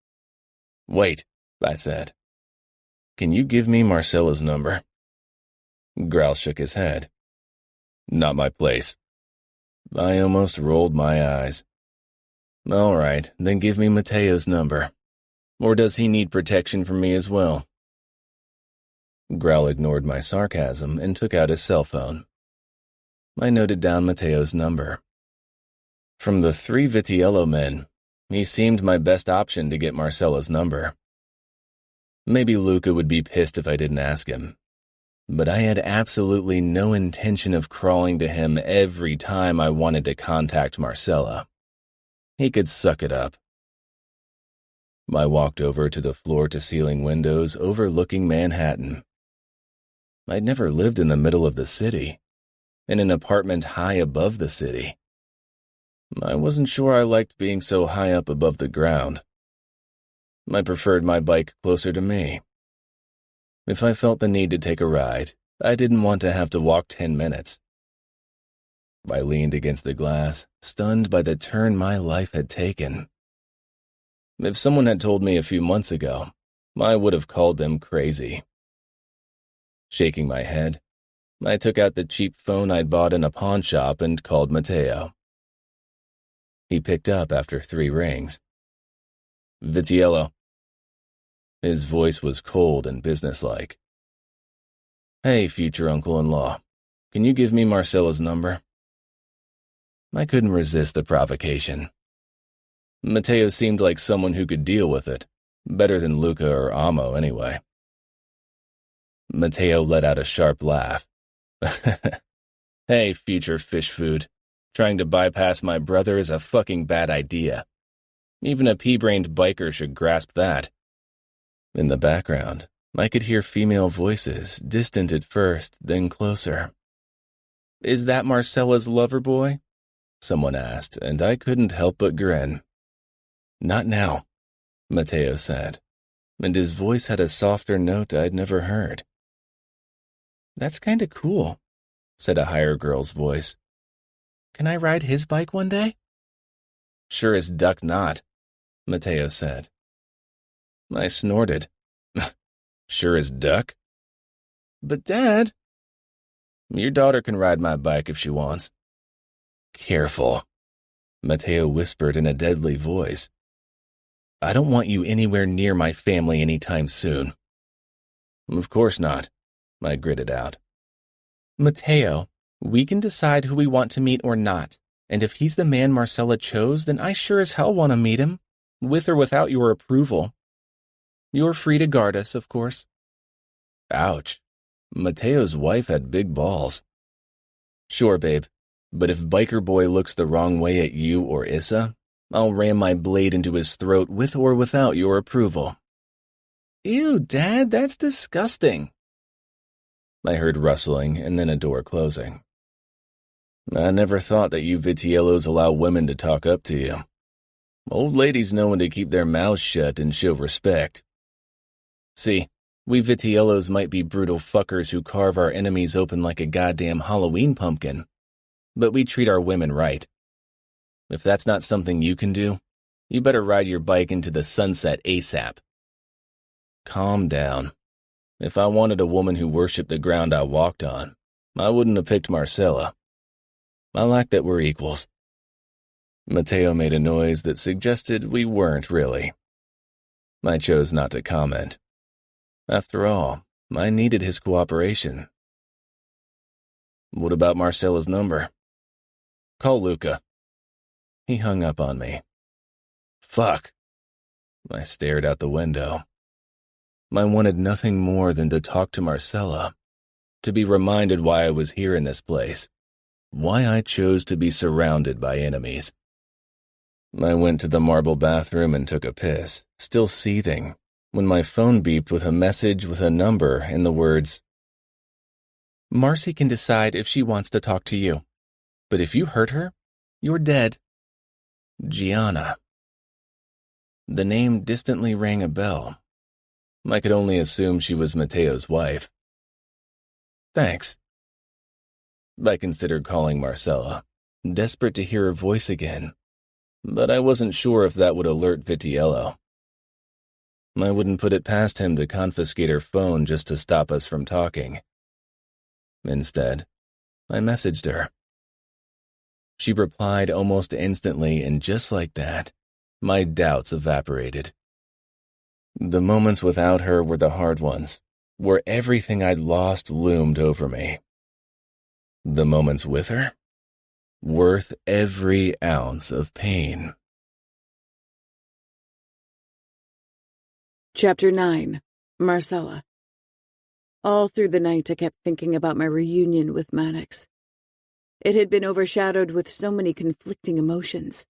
"Wait," I said. "Can you give me Marcella's number?" Growl shook his head. "Not my place." I almost rolled my eyes. "All right, then give me Mateo's number. Or does he need protection from me as well?" Growl ignored my sarcasm and took out his cell phone. I noted down Mateo's number. From the 3 Vitiello men, he seemed my best option to get Marcella's number. Maybe Luca would be pissed if I didn't ask him, but I had absolutely no intention of crawling to him every time I wanted to contact Marcella. He could suck it up. I walked over to the floor-to-ceiling windows overlooking Manhattan. I'd never lived in the middle of the city, in an apartment high above the city. I wasn't sure I liked being so high up above the ground. I preferred my bike closer to me. If I felt the need to take a ride, I didn't want to have to walk 10 minutes. I leaned against the glass, stunned by the turn my life had taken. If someone had told me a few months ago, I would have called them crazy. Shaking my head, I took out the cheap phone I'd bought in a pawn shop and called Matteo. He picked up after 3 rings. Vitiello. His voice was cold and businesslike. Hey, future uncle-in-law, can you give me Marcella's number? I couldn't resist the provocation. Matteo seemed like someone who could deal with it, better than Luca or Amo anyway. Matteo let out a sharp laugh. Hey, future fish food, trying to bypass my brother is a fucking bad idea. Even a pea-brained biker should grasp that. In the background, I could hear female voices, distant at first, then closer. Is that Marcella's lover boy? Someone asked, and I couldn't help but grin. Not now, Matteo said, and his voice had a softer note I'd never heard. That's kinda cool, said a higher girl's voice. Can I ride his bike one day? Sure as duck not, Matteo said. I snorted. Sure as duck? But Dad... Your daughter can ride my bike if she wants. Careful, Matteo whispered in a deadly voice. I don't want you anywhere near my family anytime soon. Of course not, I gritted out. Matteo, we can decide who we want to meet or not, and if he's the man Marcella chose, then I sure as hell want to meet him, with or without your approval. You're free to guard us, of course. Ouch. Matteo's wife had big balls. Sure, babe, but if Biker Boy looks the wrong way at you or Issa, I'll ram my blade into his throat with or without your approval. Ew, Dad, that's disgusting. I heard rustling and then a door closing. I never thought that you Vitiellos allow women to talk up to you. Old ladies know when to keep their mouths shut and show respect. See, we Vitiellos might be brutal fuckers who carve our enemies open like a goddamn Halloween pumpkin, but we treat our women right. If that's not something you can do, you better ride your bike into the sunset ASAP. Calm down. If I wanted a woman who worshipped the ground I walked on, I wouldn't have picked Marcella. I like that we're equals. Matteo made a noise that suggested we weren't really. I chose not to comment. After all, I needed his cooperation. What about Marcella's number? Call Luca. He hung up on me. Fuck. I stared out the window. I wanted nothing more than to talk to Marcella, to be reminded why I was here in this place, why I chose to be surrounded by enemies. I went to the marble bathroom and took a piss, still seething, when my phone beeped with a message with a number and the words, Marcy can decide if she wants to talk to you, but if you hurt her, you're dead. Gianna. The name distantly rang a bell. I could only assume she was Matteo's wife. Thanks. I considered calling Marcella, desperate to hear her voice again, but I wasn't sure if that would alert Vitiello. I wouldn't put it past him to confiscate her phone just to stop us from talking. Instead, I messaged her. She replied almost instantly, and just like that, my doubts evaporated. The moments without her were the hard ones, where everything I'd lost loomed over me. The moments with her, worth every ounce of pain. Chapter 9. Marcella. All through the night I kept thinking about my reunion with Maddox. It had been overshadowed with so many conflicting emotions.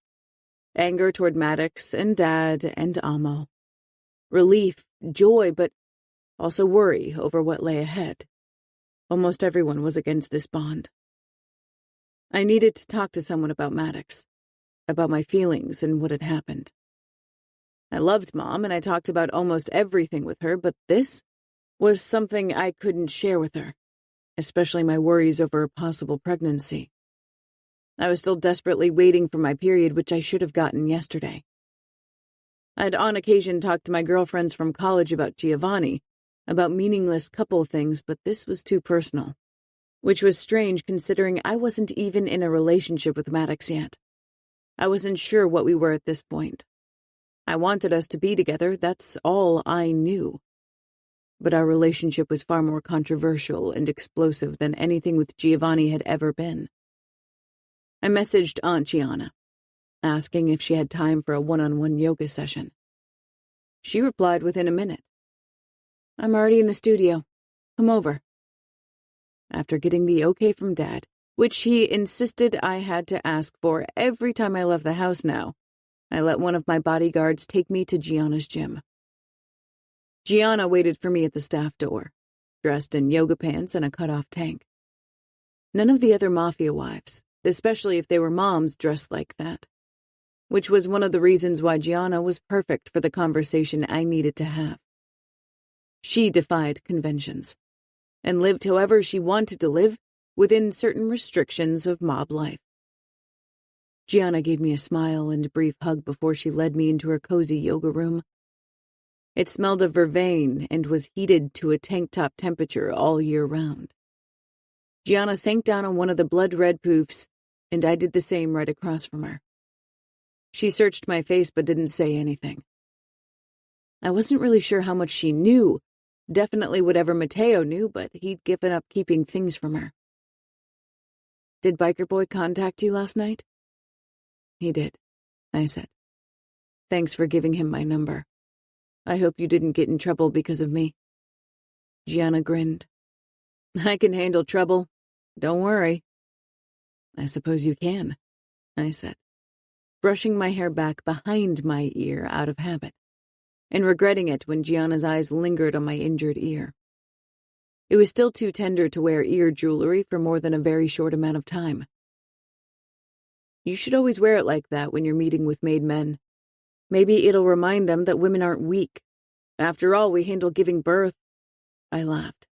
Anger toward Maddox and Dad and Amo. Relief, joy, but also worry over what lay ahead. Almost everyone was against this bond. I needed to talk to someone about Maddox, about my feelings and what had happened. I loved Mom, and I talked about almost everything with her, but this was something I couldn't share with her, especially my worries over a possible pregnancy. I was still desperately waiting for my period, which I should have gotten yesterday. I'd on occasion talked to my girlfriends from college about Giovanni, about meaningless couple things, but this was too personal, which was strange considering I wasn't even in a relationship with Maddox yet. I wasn't sure what we were at this point. I wanted us to be together, that's all I knew. But our relationship was far more controversial and explosive than anything with Giovanni had ever been. I messaged Aunt Gianna, asking if she had time for a one-on-one yoga session. She replied within a minute. "I'm already in the studio. Come over." After getting the okay from Dad, which he insisted I had to ask for every time I left the house now, I let one of my bodyguards take me to Gianna's gym. Gianna waited for me at the staff door, dressed in yoga pants and a cut-off tank. None of the other Mafia wives, especially if they were moms, dressed like that, which was one of the reasons why Gianna was perfect for the conversation I needed to have. She defied conventions, and lived however she wanted to live within certain restrictions of mob life. Gianna gave me a smile and a brief hug before she led me into her cozy yoga room. It smelled of vervain and was heated to a tank-top temperature all year round. Gianna sank down on one of the blood-red poofs, and I did the same right across from her. She searched my face but didn't say anything. I wasn't really sure how much she knew, definitely whatever Mateo knew, but he'd given up keeping things from her. "Did Biker Boy contact you last night?" "He did," I said. "Thanks for giving him my number. I hope you didn't get in trouble because of me." Gianna grinned. "I can handle trouble. Don't worry." "I suppose you can," I said, brushing my hair back behind my ear out of habit, and regretting it when Gianna's eyes lingered on my injured ear. It was still too tender to wear ear jewelry for more than a very short amount of time. "You should always wear it like that when you're meeting with made men. Maybe it'll remind them that women aren't weak. After all, we handle giving birth." I laughed.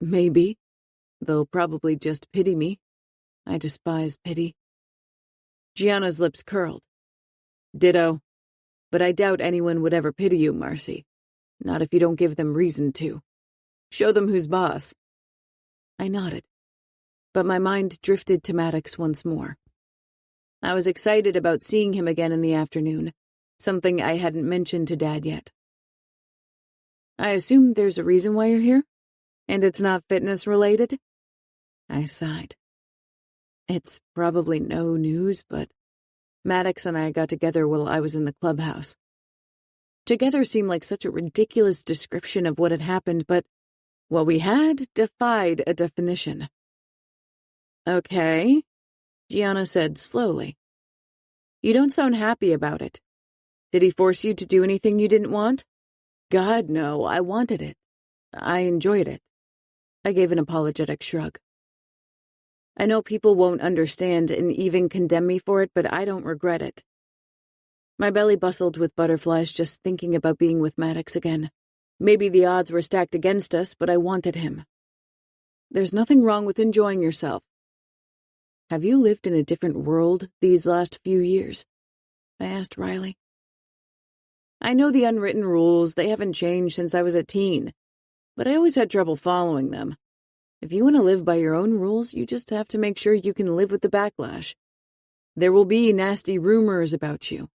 "Maybe. They'll probably just pity me. I despise pity." Gianna's lips curled. "Ditto. But I doubt anyone would ever pity you, Marcy. Not if you don't give them reason to. Show them who's boss." I nodded, but my mind drifted to Maddox once more. I was excited about seeing him again in the afternoon, something I hadn't mentioned to Dad yet. "I assume there's a reason why you're here? And it's not fitness-related?" I sighed. "It's probably no news, but Maddox and I got together while I was in the clubhouse. Together seemed like such a ridiculous description of what had happened, but what we had defied a definition." "Okay," Gianna said slowly. "You don't sound happy about it. Did he force you to do anything you didn't want?" "God, no, I wanted it. I enjoyed it." I gave an apologetic shrug. "I know people won't understand and even condemn me for it, but I don't regret it." My belly bustled with butterflies just thinking about being with Maddox again. Maybe the odds were stacked against us, but I wanted him. "There's nothing wrong with enjoying yourself." "Have you lived in a different world these last few years?" I asked Reilly. "I know the unwritten rules, they haven't changed since I was a teen, but I always had trouble following them. If you want to live by your own rules, you just have to make sure you can live with the backlash. There will be nasty rumors about you,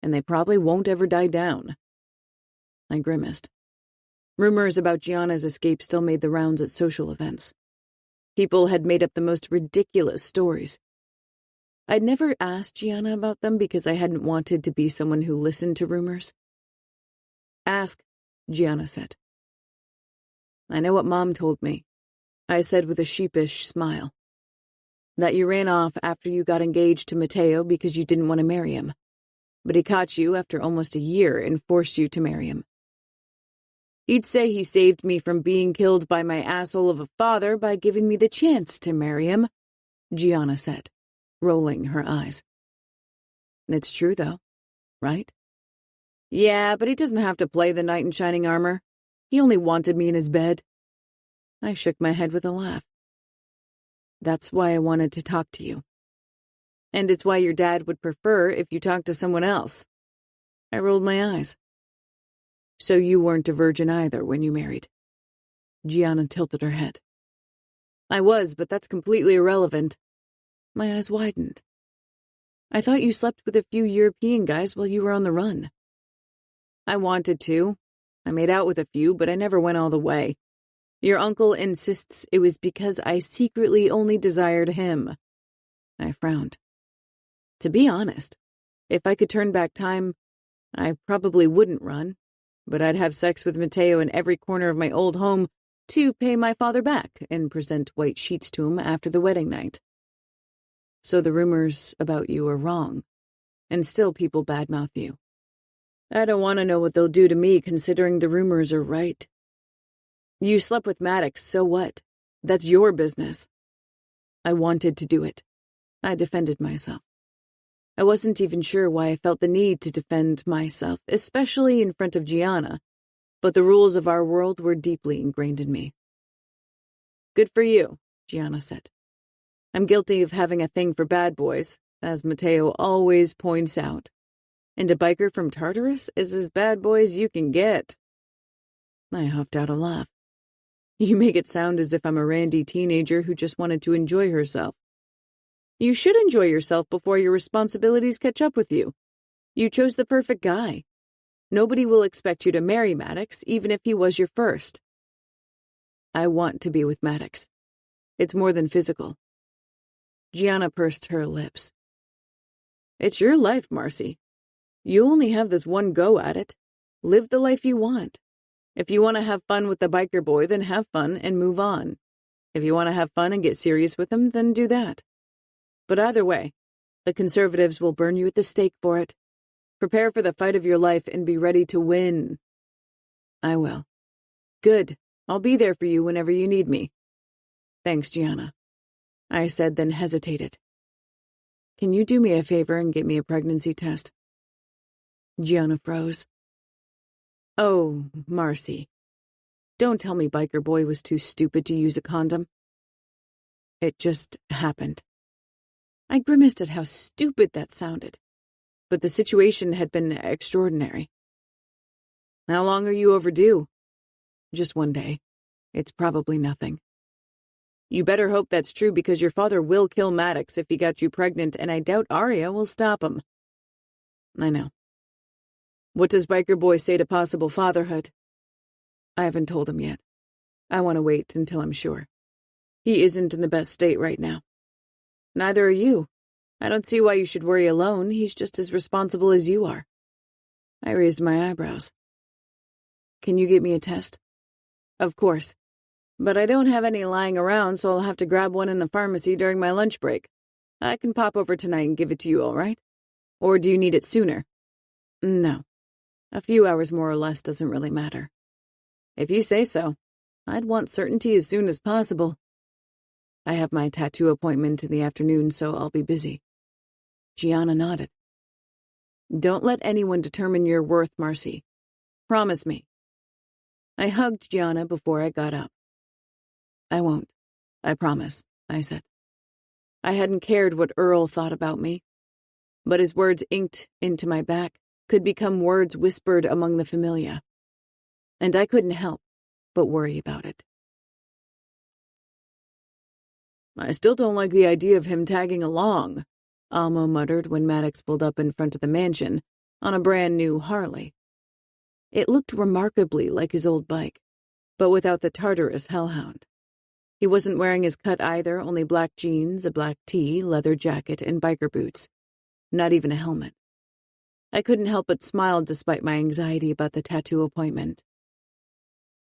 and they probably won't ever die down." I grimaced. Rumors about Gianna's escape still made the rounds at social events. People had made up the most ridiculous stories. I'd never asked Gianna about them because I hadn't wanted to be someone who listened to rumors. "Ask," Gianna said. "I know what Mom told me," I said with a sheepish smile. "That you ran off after you got engaged to Mateo because you didn't want to marry him. but he caught you after almost a year and forced you to marry him. He'd say he saved me from being killed by my asshole of a father by giving me the chance to marry him, Gianna said, rolling her eyes. It's true, though, right? Yeah, but he doesn't have to play the knight in shining armor. He only wanted me in his bed. I shook my head with a laugh. That's why I wanted to talk to you. And it's why your dad would prefer if you talked to someone else. I rolled my eyes. So you weren't a virgin either when you married. Gianna tilted her head. I was, but that's completely irrelevant. My eyes widened. I thought you slept with a few European guys while you were on the run. I wanted to. I made out with a few, but I never went all the way. Your uncle insists it was because I secretly only desired him. I frowned. To be honest, if I could turn back time, I probably wouldn't run. But I'd have sex with Matteo in every corner of my old home to pay my father back and present white sheets to him after the wedding night. So the rumors about you are wrong, and still people badmouth you. I don't want to know what they'll do to me considering the rumors are right. You slept with Maddox, so what? That's your business. I wanted to do it. I defended myself. I wasn't even sure why I felt the need to defend myself, especially in front of Gianna, but the rules of our world were deeply ingrained in me. Good for you, Gianna said. I'm guilty of having a thing for bad boys, as Matteo always points out. And a biker from Tartarus is as bad boy as you can get. I huffed out a laugh. You make it sound as if I'm a randy teenager who just wanted to enjoy herself. You should enjoy yourself before your responsibilities catch up with you. You chose the perfect guy. Nobody will expect you to marry Maddox, even if he was your first. I want to be with Maddox. It's more than physical. Gianna pursed her lips. It's your life, Marcy. You only have this one go at it. Live the life you want. If you want to have fun with the biker boy, then have fun and move on. If you want to have fun and get serious with him, then do that. But either way, the conservatives will burn you at the stake for it. Prepare for the fight of your life and be ready to win. I will. Good. I'll be there for you whenever you need me. Thanks, Gianna. I said, then hesitated. Can you do me a favor and get me a pregnancy test? Gianna froze. Oh, Marcy. Don't tell me Biker Boy was too stupid to use a condom. It just happened. I grimaced at how stupid that sounded, but the situation had been extraordinary. How long are you overdue? Just one day. It's probably nothing. You better hope that's true because your father will kill Maddox if he got you pregnant, and I doubt Arya will stop him. I know. What does Biker Boy say to possible fatherhood? I haven't told him yet. I want to wait until I'm sure. He isn't in the best state right now. Neither are you. I don't see why you should worry alone. He's just as responsible as you are. I raised my eyebrows. Can you get me a test? Of course. But I don't have any lying around, so I'll have to grab one in the pharmacy during my lunch break. I can pop over tonight and give it to you, all right? Or do you need it sooner? No. A few hours more or less doesn't really matter. If you say so. I'd want certainty as soon as possible. I have my tattoo appointment in the afternoon, so I'll be busy. Gianna nodded. Don't let anyone determine your worth, Marcy. Promise me. I hugged Gianna before I got up. I won't. I promise, I said. I hadn't cared what Earl thought about me, but his words inked into my back could become words whispered among the familia, and I couldn't help but worry about it. I still don't like the idea of him tagging along, Amo muttered when Maddox pulled up in front of the mansion on a brand-new Harley. It looked remarkably like his old bike, but without the Tartarus hellhound. He wasn't wearing his cut either, only black jeans, a black tee, leather jacket, and biker boots. Not even a helmet. I couldn't help but smile despite my anxiety about the tattoo appointment.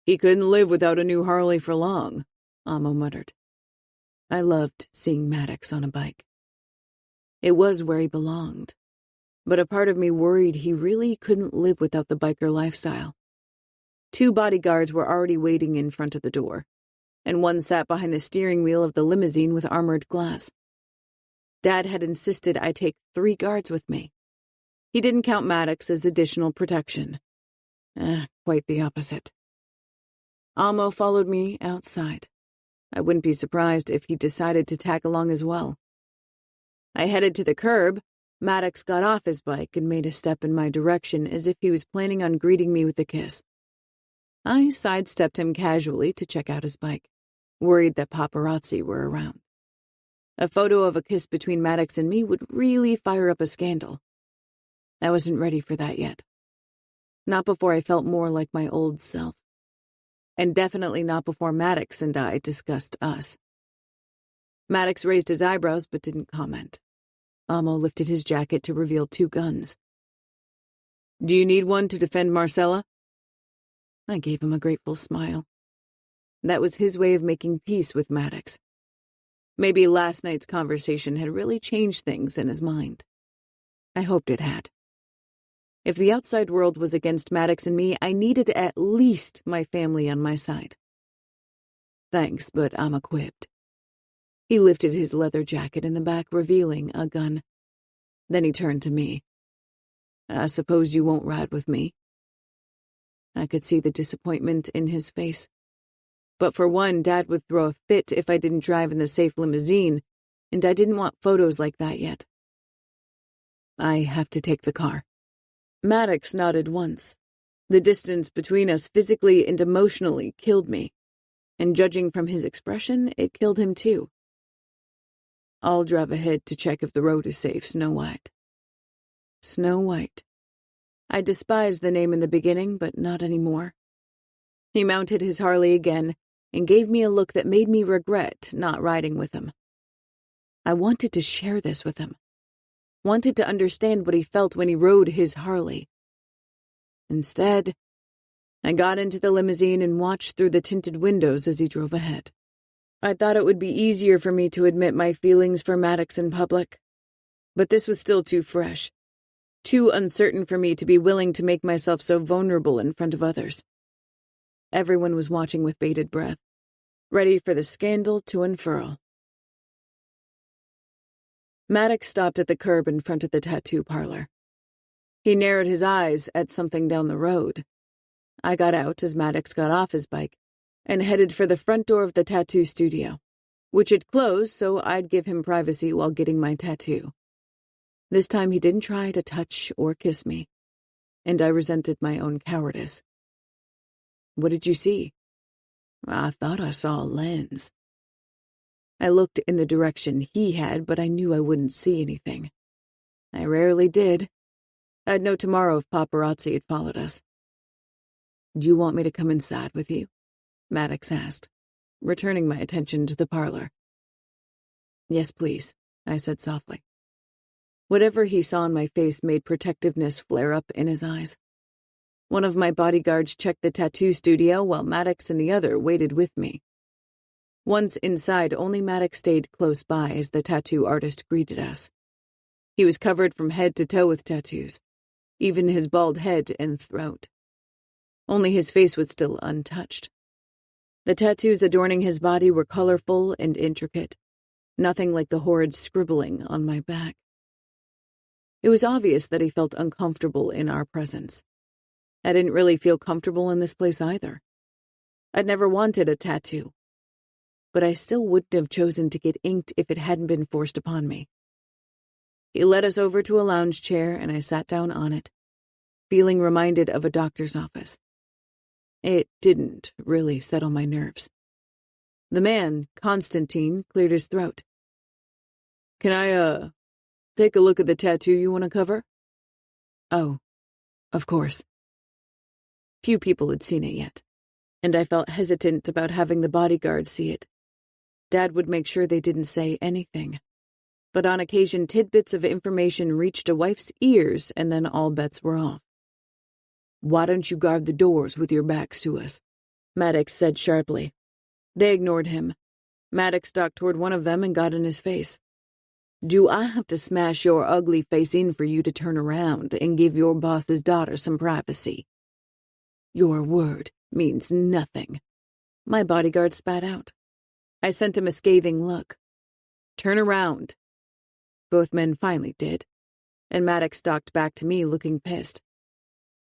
He couldn't live without a new Harley for long, Amo muttered. I loved seeing Maddox on a bike. It was where he belonged. but a part of me worried he really couldn't live without the biker lifestyle. 2 bodyguards were already waiting in front of the door, and one sat behind the steering wheel of the limousine with armored glass. Dad had insisted I take 3 guards with me. He didn't count Maddox as additional protection. Quite the opposite. Amo followed me outside. I wouldn't be surprised if he decided to tag along as well. I headed to the curb. Maddox got off his bike and made a step in my direction as if he was planning on greeting me with a kiss. I sidestepped him casually to check out his bike, worried that paparazzi were around. A photo of a kiss between Maddox and me would really fire up a scandal. I wasn't ready for that yet. Not before I felt more like my old self. And definitely not before Maddox and I discussed us. Maddox raised his eyebrows but didn't comment. Amo lifted his jacket to reveal 2 guns. "Do you need one to defend Marcella?" I gave him a grateful smile. That was his way of making peace with Maddox. Maybe last night's conversation had really changed things in his mind. I hoped it had. If the outside world was against Maddox and me, I needed at least my family on my side. "Thanks, but I'm equipped." He lifted his leather jacket in the back, revealing a gun. Then he turned to me. "I suppose you won't ride with me?" I could see the disappointment in his face. But for one, Dad would throw a fit if I didn't drive in the safe limousine, and I didn't want photos like that yet. "I have to take the car." Maddox nodded once. The distance between us physically and emotionally killed me, and judging from his expression, it killed him too. "I'll drive ahead to check if the road is safe, Snow White." Snow White. I despised the name in the beginning, but not anymore. He mounted his Harley again and gave me a look that made me regret not riding with him. I wanted to share this with him. Wanted to understand what he felt when he rode his Harley. Instead, I got into the limousine and watched through the tinted windows as he drove ahead. I thought it would be easier for me to admit my feelings for Maddox in public, but this was still too fresh, too uncertain for me to be willing to make myself so vulnerable in front of others. Everyone was watching with bated breath, ready for the scandal to unfurl. Maddox stopped at the curb in front of the tattoo parlor. He narrowed his eyes at something down the road. I got out as Maddox got off his bike and headed for the front door of the tattoo studio, which had closed so I'd give him privacy while getting my tattoo. This time he didn't try to touch or kiss me, and I resented my own cowardice. "What did you see?" "I thought I saw a lens." I looked in the direction he had, but I knew I wouldn't see anything. I rarely did. I'd know tomorrow if paparazzi had followed us. "Do you want me to come inside with you?" Maddox asked, returning my attention to the parlor. "Yes, please," I said softly. Whatever he saw in my face made protectiveness flare up in his eyes. One of my bodyguards checked the tattoo studio while Maddox and the other waited with me. Once inside, only Maddox stayed close by as the tattoo artist greeted us. He was covered from head to toe with tattoos, even his bald head and throat. Only his face was still untouched. The tattoos adorning his body were colorful and intricate, nothing like the horrid scribbling on my back. It was obvious that he felt uncomfortable in our presence. I didn't really feel comfortable in this place either. I'd never wanted a tattoo, but I still wouldn't have chosen to get inked if it hadn't been forced upon me. He led us over to a lounge chair, and I sat down on it, feeling reminded of a doctor's office. It didn't really settle my nerves. The man, Constantine, cleared his throat. "Can I, take a look at the tattoo you want to cover?" "Oh, of course." Few people had seen it yet, and I felt hesitant about having the bodyguards see it. Dad would make sure they didn't say anything. But on occasion, tidbits of information reached a wife's ears, and then all bets were off. "Why don't you guard the doors with your backs to us?" Maddox said sharply. They ignored him. Maddox stalked toward one of them and got in his face. Do I have to smash your ugly face in for you to turn around and give your boss's daughter some privacy? Your word means nothing. My bodyguard spat out. I sent him a scathing look. Turn around. Both men finally did, and Maddox stalked back to me looking pissed.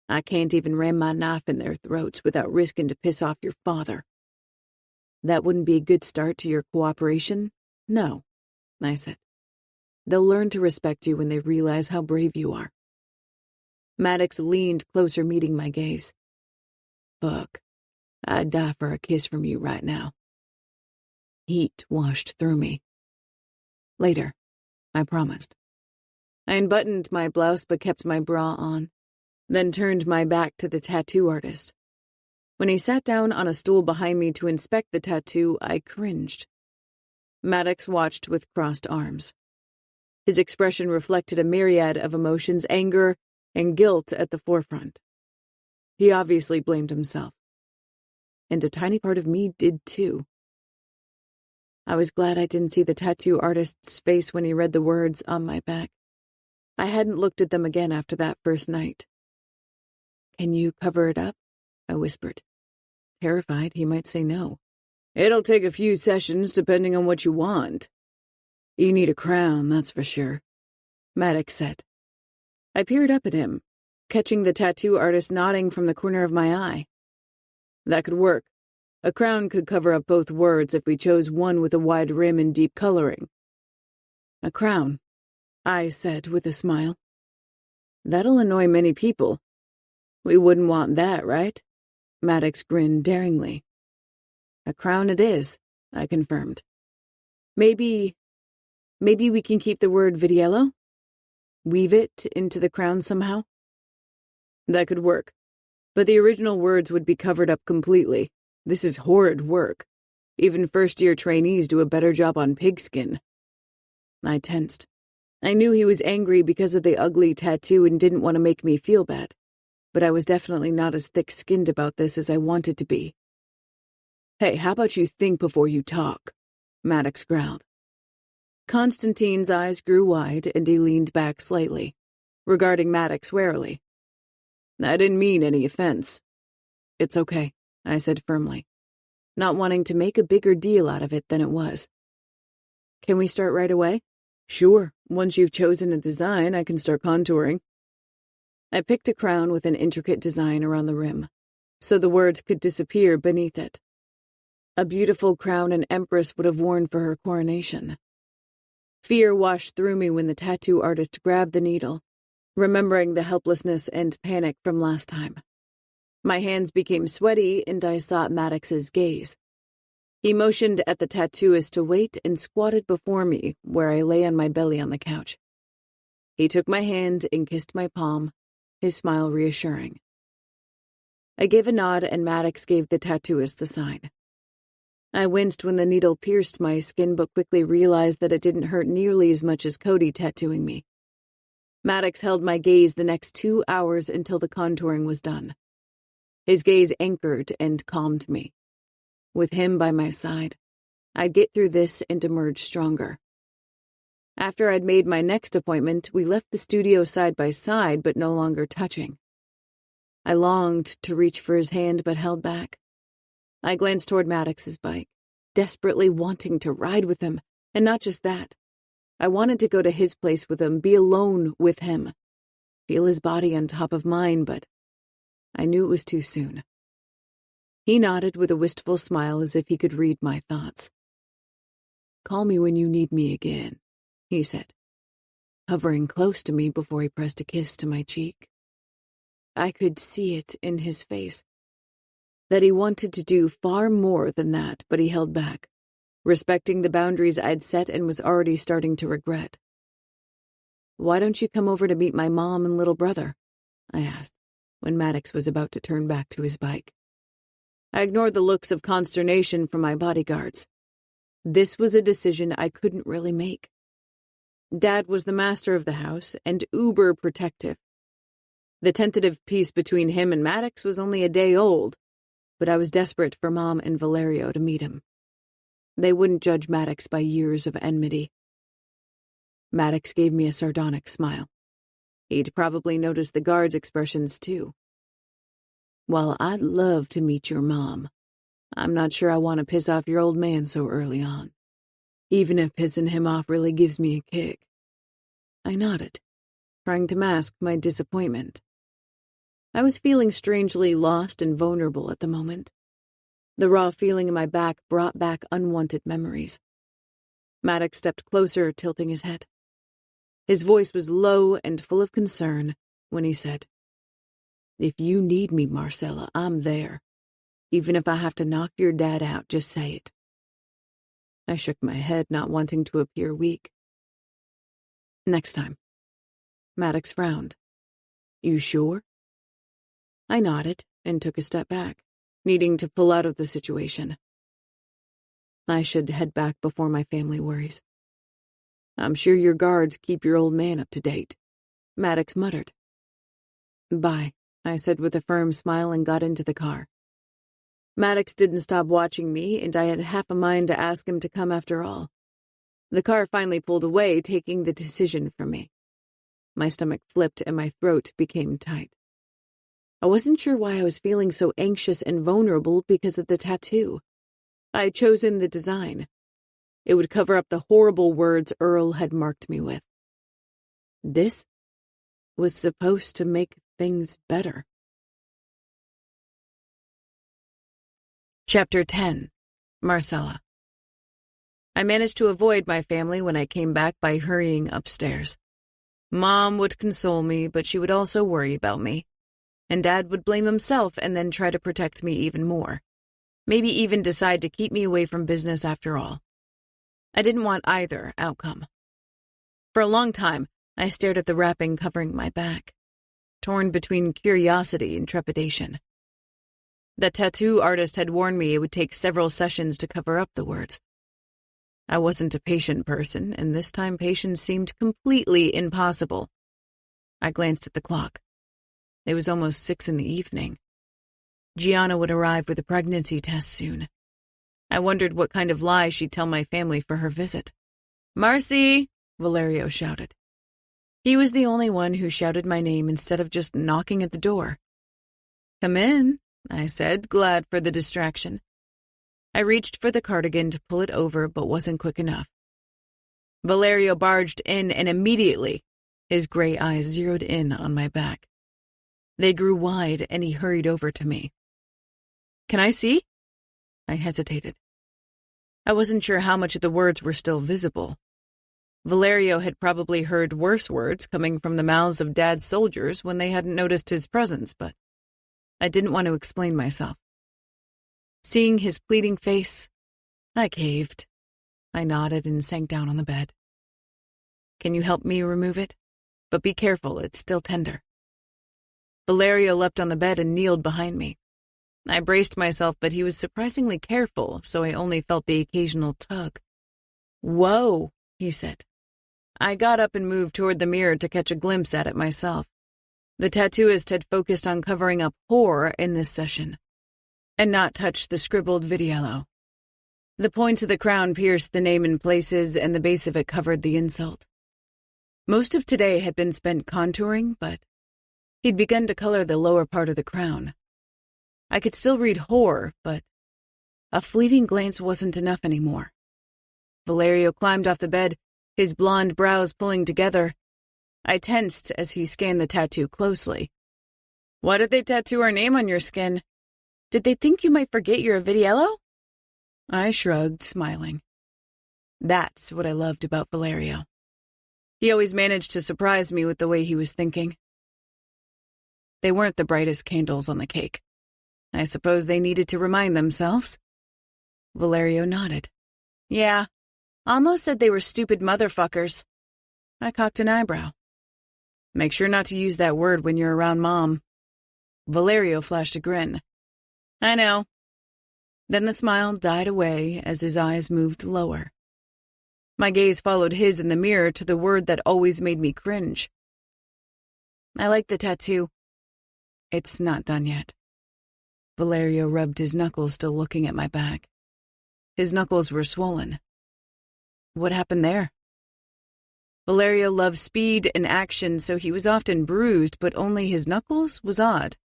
I can't even ram my knife in their throats without risking to piss off your father. That wouldn't be a good start to your cooperation? No, I said. They'll learn to respect you when they realize how brave you are. Maddox leaned closer, meeting my gaze. Fuck, I'd die for a kiss from you right now. Heat washed through me. Later, I promised. I unbuttoned my blouse but kept my bra on, then turned my back to the tattoo artist. When he sat down on a stool behind me to inspect the tattoo, I cringed. Maddox watched with crossed arms. His expression reflected a myriad of emotions, anger and guilt at the forefront. He obviously blamed himself. And a tiny part of me did too. I was glad I didn't see the tattoo artist's face when he read the words on my back. I hadn't looked at them again after that first night. Can you cover it up? I whispered, terrified he might say no. It'll take a few sessions depending on what you want. You need a crown, that's for sure, Maddox said. I peered up at him, catching the tattoo artist nodding from the corner of my eye. That could work. A crown could cover up both words if we chose one with a wide rim and deep coloring. A crown, I said with a smile. That'll annoy many people. We wouldn't want that, right? Maddox grinned daringly. A crown it is, I confirmed. Maybe we can keep the word Vitiello? Weave it into the crown somehow? That could work, but the original words would be covered up completely. This is horrid work. Even first-year trainees do a better job on pigskin. I tensed. I knew he was angry because of the ugly tattoo and didn't want to make me feel bad, but I was definitely not as thick-skinned about this as I wanted to be. Hey, how about you think before you talk? Maddox growled. Constantine's eyes grew wide and he leaned back slightly, regarding Maddox warily. I didn't mean any offense. It's okay, I said firmly, not wanting to make a bigger deal out of it than it was. Can we start right away? Sure, once you've chosen a design, I can start contouring. I picked a crown with an intricate design around the rim, so the words could disappear beneath it. A beautiful crown an empress would have worn for her coronation. Fear washed through me when the tattoo artist grabbed the needle, remembering the helplessness and panic from last time. My hands became sweaty and I sought Maddox's gaze. He motioned at the tattooist to wait and squatted before me, where I lay on my belly on the couch. He took my hand and kissed my palm, his smile reassuring. I gave a nod and Maddox gave the tattooist the sign. I winced when the needle pierced my skin but quickly realized that it didn't hurt nearly as much as Cody tattooing me. Maddox held my gaze the next 2 hours until the contouring was done. His gaze anchored and calmed me. With him by my side, I'd get through this and emerge stronger. After I'd made my next appointment, we left the studio side by side but no longer touching. I longed to reach for his hand but held back. I glanced toward Maddox's bike, desperately wanting to ride with him, and not just that. I wanted to go to his place with him, be alone with him, feel his body on top of mine, but I knew it was too soon. He nodded with a wistful smile as if he could read my thoughts. Call me when you need me again, he said, hovering close to me before he pressed a kiss to my cheek. I could see it in his face, that he wanted to do far more than that, but he held back, respecting the boundaries I'd set and was already starting to regret. Why don't you come over to meet my mom and little brother? I asked, when Maddox was about to turn back to his bike. I ignored the looks of consternation from my bodyguards. This was a decision I couldn't really make. Dad was the master of the house and uber protective. The tentative peace between him and Maddox was only a day old, but I was desperate for Mom and Valerio to meet him. They wouldn't judge Maddox by years of enmity. Maddox gave me a sardonic smile. He'd probably noticed the guards' expressions, too. Well, I'd love to meet your mom. I'm not sure I want to piss off your old man so early on, even if pissing him off really gives me a kick. I nodded, trying to mask my disappointment. I was feeling strangely lost and vulnerable at the moment. The raw feeling in my back brought back unwanted memories. Maddox stepped closer, tilting his head. His voice was low and full of concern when he said, "If you need me, Marcella, I'm there. Even if I have to knock your dad out, just say it." I shook my head, not wanting to appear weak. "Next time." Maddox frowned. "You sure?" I nodded and took a step back, needing to pull out of the situation. I should head back before my family worries. "I'm sure your guards keep your old man up to date," Maddox muttered. "Bye," I said with a firm smile and got into the car. Maddox didn't stop watching me, and I had half a mind to ask him to come after all. The car finally pulled away, taking the decision from me. My stomach flipped and my throat became tight. I wasn't sure why I was feeling so anxious and vulnerable because of the tattoo. I had chosen the design. It would cover up the horrible words Earl had marked me with. This was supposed to make things better. Chapter 10. Marcella. I managed to avoid my family when I came back by hurrying upstairs. Mom would console me, but she would also worry about me. And Dad would blame himself and then try to protect me even more. Maybe even decide to keep me away from business after all. I didn't want either outcome. For a long time, I stared at the wrapping covering my back, torn between curiosity and trepidation. The tattoo artist had warned me it would take several sessions to cover up the words. I wasn't a patient person, and this time patience seemed completely impossible. I glanced at the clock. It was almost 6 p.m. Gianna would arrive with a pregnancy test soon. I wondered what kind of lie she'd tell my family for her visit. "Marcy!" Valerio shouted. He was the only one who shouted my name instead of just knocking at the door. "Come in," I said, glad for the distraction. I reached for the cardigan to pull it over, but wasn't quick enough. Valerio barged in, and immediately, his gray eyes zeroed in on my back. They grew wide, and he hurried over to me. "Can I see?" I hesitated. I wasn't sure how much of the words were still visible. Valerio had probably heard worse words coming from the mouths of Dad's soldiers when they hadn't noticed his presence, but I didn't want to explain myself. Seeing his pleading face, I caved. I nodded and sank down on the bed. "Can you help me remove it? But be careful, it's still tender." Valerio leapt on the bed and kneeled behind me. I braced myself, but he was surprisingly careful, so I only felt the occasional tug. "Whoa," he said. I got up and moved toward the mirror to catch a glimpse at it myself. The tattooist had focused on covering up horror in this session, and not touched the scribbled vitiello. The points of the crown pierced the name in places, and the base of it covered the insult. Most of today had been spent contouring, but he'd begun to color the lower part of the crown. I could still read horror, but a fleeting glance wasn't enough anymore. Valerio climbed off the bed, his blonde brows pulling together. I tensed as he scanned the tattoo closely. "Why did they tattoo our name on your skin? Did they think you might forget you're a vitiello?" I shrugged, smiling. That's what I loved about Valerio. He always managed to surprise me with the way he was thinking. They weren't the brightest candles on the cake. I suppose they needed to remind themselves. Valerio nodded. "Yeah, almost said they were stupid motherfuckers." I cocked an eyebrow. "Make sure not to use that word when you're around Mom." Valerio flashed a grin. "I know." Then the smile died away as his eyes moved lower. My gaze followed his in the mirror to the word that always made me cringe. "I like the tattoo. It's not done yet." Valerio rubbed his knuckles, still looking at my back. His knuckles were swollen. "What happened there?" Valerio loved speed and action, so he was often bruised, but only his knuckles was odd.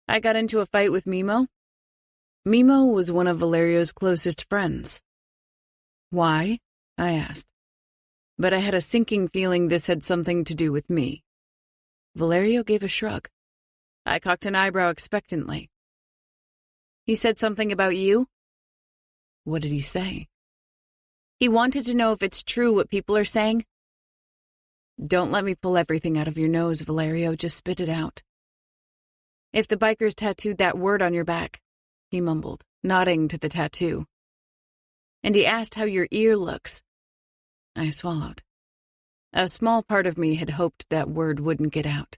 I got into a fight with Mimo. Mimo was one of Valerio's closest friends. Why? I asked. But I had a sinking feeling this had something to do with me. Valerio gave a shrug. I cocked an eyebrow expectantly. He said something about you? What did he say? He wanted to know if it's true what people are saying. Don't let me pull everything out of your nose, Valerio. Just spit it out. If the bikers tattooed that word on your back, he mumbled, nodding to the tattoo. And he asked how your ear looks. I swallowed. A small part of me had hoped that word wouldn't get out.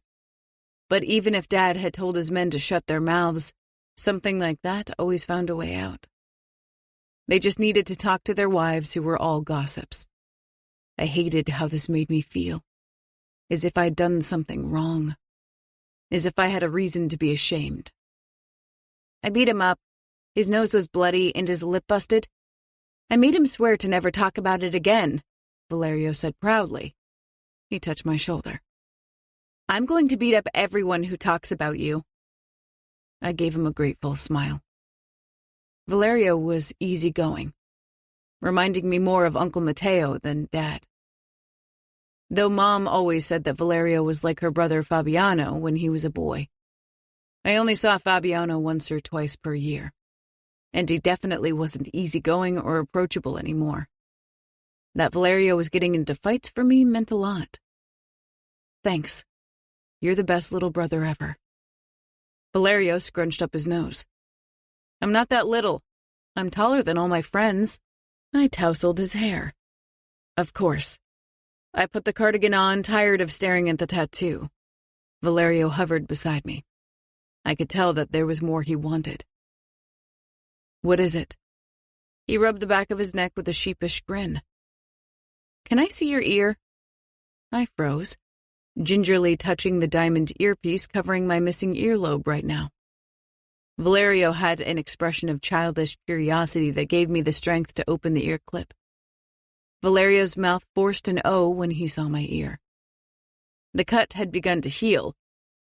But even if Dad had told his men to shut their mouths, something like that always found a way out. They just needed to talk to their wives who were all gossips. I hated how this made me feel. As if I'd done something wrong. As if I had a reason to be ashamed. I beat him up. His nose was bloody and his lip busted. I made him swear to never talk about it again, Valerio said proudly. He touched my shoulder. I'm going to beat up everyone who talks about you. I gave him a grateful smile. Valerio was easygoing, reminding me more of Uncle Matteo than Dad. Though Mom always said that Valerio was like her brother Fabiano when he was a boy. I only saw Fabiano once or twice per year, and he definitely wasn't easygoing or approachable anymore. That Valerio was getting into fights for me meant a lot. Thanks. You're the best little brother ever. Valerio scrunched up his nose. I'm not that little. I'm taller than all my friends. I tousled his hair. Of course. I put the cardigan on, tired of staring at the tattoo. Valerio hovered beside me. I could tell that there was more he wanted. What is it? He rubbed the back of his neck with a sheepish grin. Can I see your ear? I froze, gingerly touching the diamond earpiece covering my missing earlobe right now. Valerio had an expression of childish curiosity that gave me the strength to open the ear clip. Valerio's mouth forced an O when he saw my ear. The cut had begun to heal,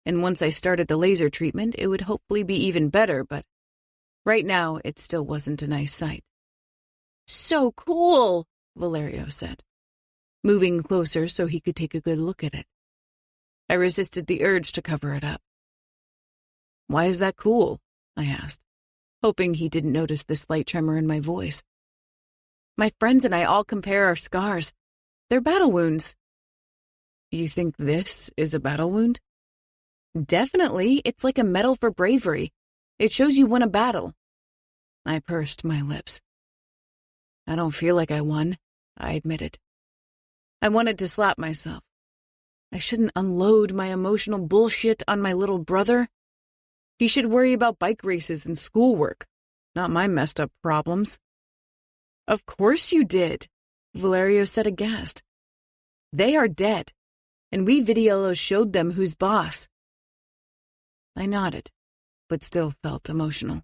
and once I started the laser treatment, it would hopefully be even better, but right now it still wasn't a nice sight. So cool, Valerio said, moving closer so he could take a good look at it. I resisted the urge to cover it up. Why is that cool? I asked, hoping he didn't notice the slight tremor in my voice. My friends and I all compare our scars. They're battle wounds. You think this is a battle wound? Definitely. It's like a medal for bravery. It shows you won a battle. I pursed my lips. I don't feel like I won, I admitted. I wanted to slap myself. I shouldn't unload my emotional bullshit on my little brother. He should worry about bike races and schoolwork, not my messed up problems. Of course you did, Valerio said aghast. They are dead, and we videos showed them who's boss. I nodded, but still felt emotional.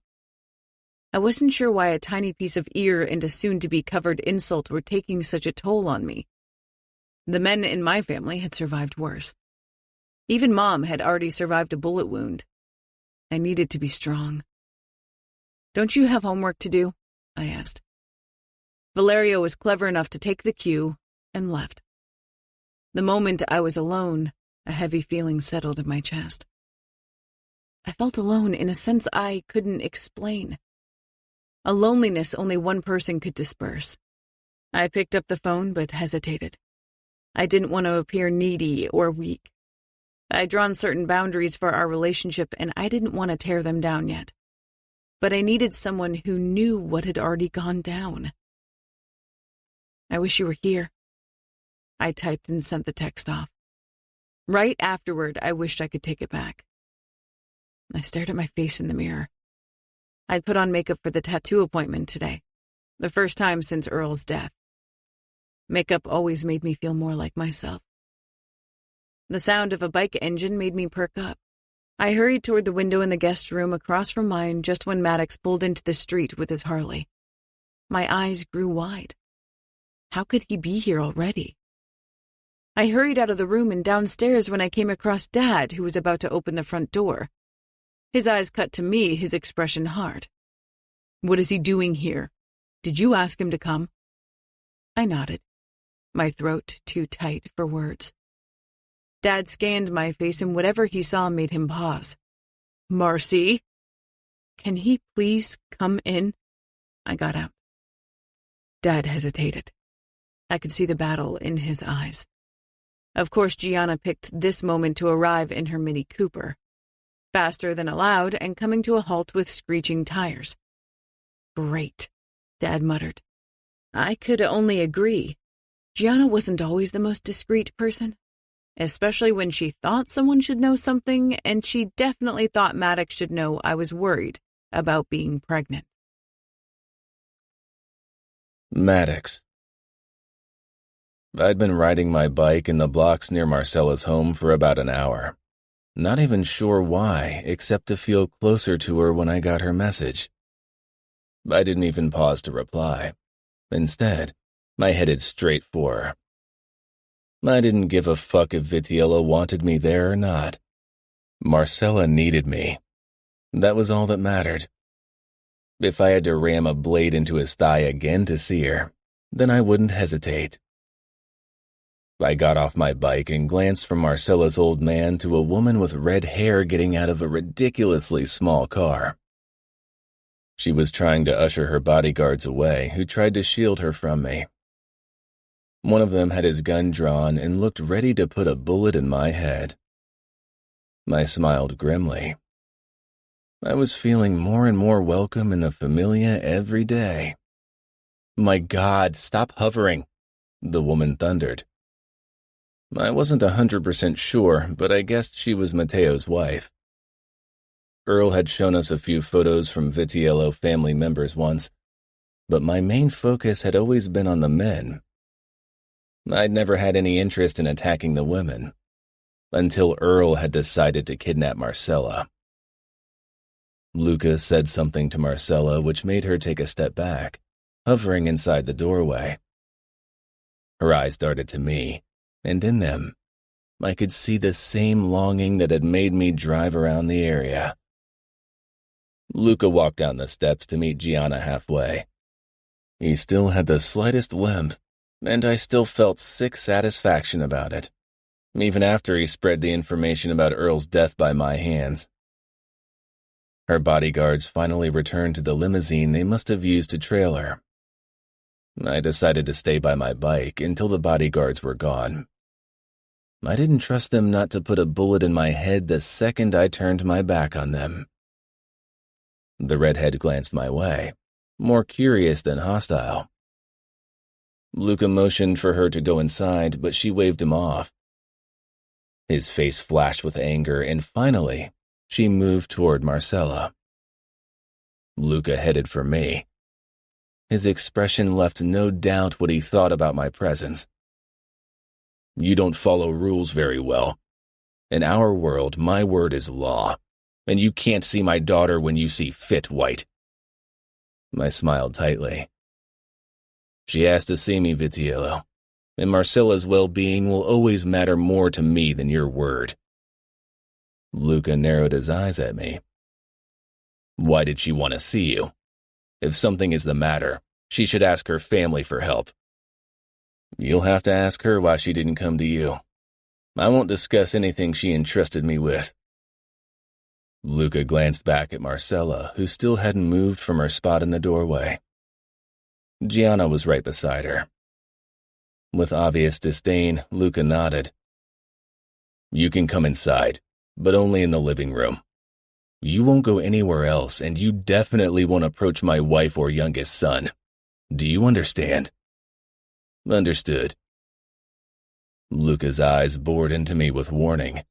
I wasn't sure why a tiny piece of ear and a soon-to-be covered insult were taking such a toll on me. The men in my family had survived worse. Even Mom had already survived a bullet wound. I needed to be strong. Don't you have homework to do? I asked. Valerio was clever enough to take the cue and left. The moment I was alone, a heavy feeling settled in my chest. I felt alone in a sense I couldn't explain. A loneliness only one person could disperse. I picked up the phone but hesitated. I didn't want to appear needy or weak. I'd drawn certain boundaries for our relationship and I didn't want to tear them down yet. But I needed someone who knew what had already gone down. I wish you were here. I typed and sent the text off. Right afterward, I wished I could take it back. I stared at my face in the mirror. I'd put on makeup for the tattoo appointment today, the first time since Earl's death. Makeup always made me feel more like myself. The sound of a bike engine made me perk up. I hurried toward the window in the guest room across from mine just when Maddox pulled into the street with his Harley. My eyes grew wide. How could he be here already? I hurried out of the room and downstairs when I came across Dad, who was about to open the front door. His eyes cut to me, his expression hard. "What is he doing here? Did you ask him to come?" I nodded, my throat too tight for words. Dad scanned my face, and whatever he saw made him pause. "Marcy? Can he please come in?" I got out. Dad hesitated. I could see the battle in his eyes. Of course, Gianna picked this moment to arrive in her Mini Cooper, faster than allowed and coming to a halt with screeching tires. "Great," Dad muttered. I could only agree. Gianna wasn't always the most discreet person, especially when she thought someone should know something, and she definitely thought Maddox should know I was worried about being pregnant. Maddox. I'd been riding my bike in the blocks near Marcella's home for about an hour. Not even sure why, except to feel closer to her when I got her message. I didn't even pause to reply. Instead, I headed straight for her. I didn't give a fuck if Vitiello wanted me there or not. Marcella needed me. That was all that mattered. If I had to ram a blade into his thigh again to see her, then I wouldn't hesitate. I got off my bike and glanced from Marcella's old man to a woman with red hair getting out of a ridiculously small car. She was trying to usher her bodyguards away, who tried to shield her from me. One of them had his gun drawn and looked ready to put a bullet in my head. I smiled grimly. I was feeling more and more welcome in the Familia every day. "My God, stop hovering," the woman thundered. I wasn't 100% sure, but I guessed she was Matteo's wife. Earl had shown us a few photos from Vitiello family members once, but my main focus had always been on the men. I'd never had any interest in attacking the women, until Earl had decided to kidnap Marcella. Luca said something to Marcella which made her take a step back, hovering inside the doorway. Her eyes darted to me, and in them, I could see the same longing that had made me drive around the area. Luca walked down the steps to meet Gianna halfway. He still had the slightest limp, and I still felt sick satisfaction about it, even after he spread the information about Earl's death by my hands. Her bodyguards finally returned to the limousine they must have used to trail her. I decided to stay by my bike until the bodyguards were gone. I didn't trust them not to put a bullet in my head the second I turned my back on them. The redhead glanced my way, more curious than hostile. Luca motioned for her to go inside, but she waved him off. His face flashed with anger, and finally, she moved toward Marcella. Luca headed for me. His expression left no doubt what he thought about my presence. "You don't follow rules very well. In our world, my word is law, and you can't see my daughter when you see fit, White." I smiled tightly. "She asked to see me, Vitiello, and Marcella's well-being will always matter more to me than your word." Luca narrowed his eyes at me. "Why did she want to see you? If something is the matter, she should ask her family for help." "You'll have to ask her why she didn't come to you. I won't discuss anything she entrusted me with." Luca glanced back at Marcella, who still hadn't moved from her spot in the doorway. Gianna was right beside her. With obvious disdain, Luca nodded. "You can come inside, but only in the living room. You won't go anywhere else, and you definitely won't approach my wife or youngest son. Do you understand?" "Understood." Luca's eyes bored into me with warning.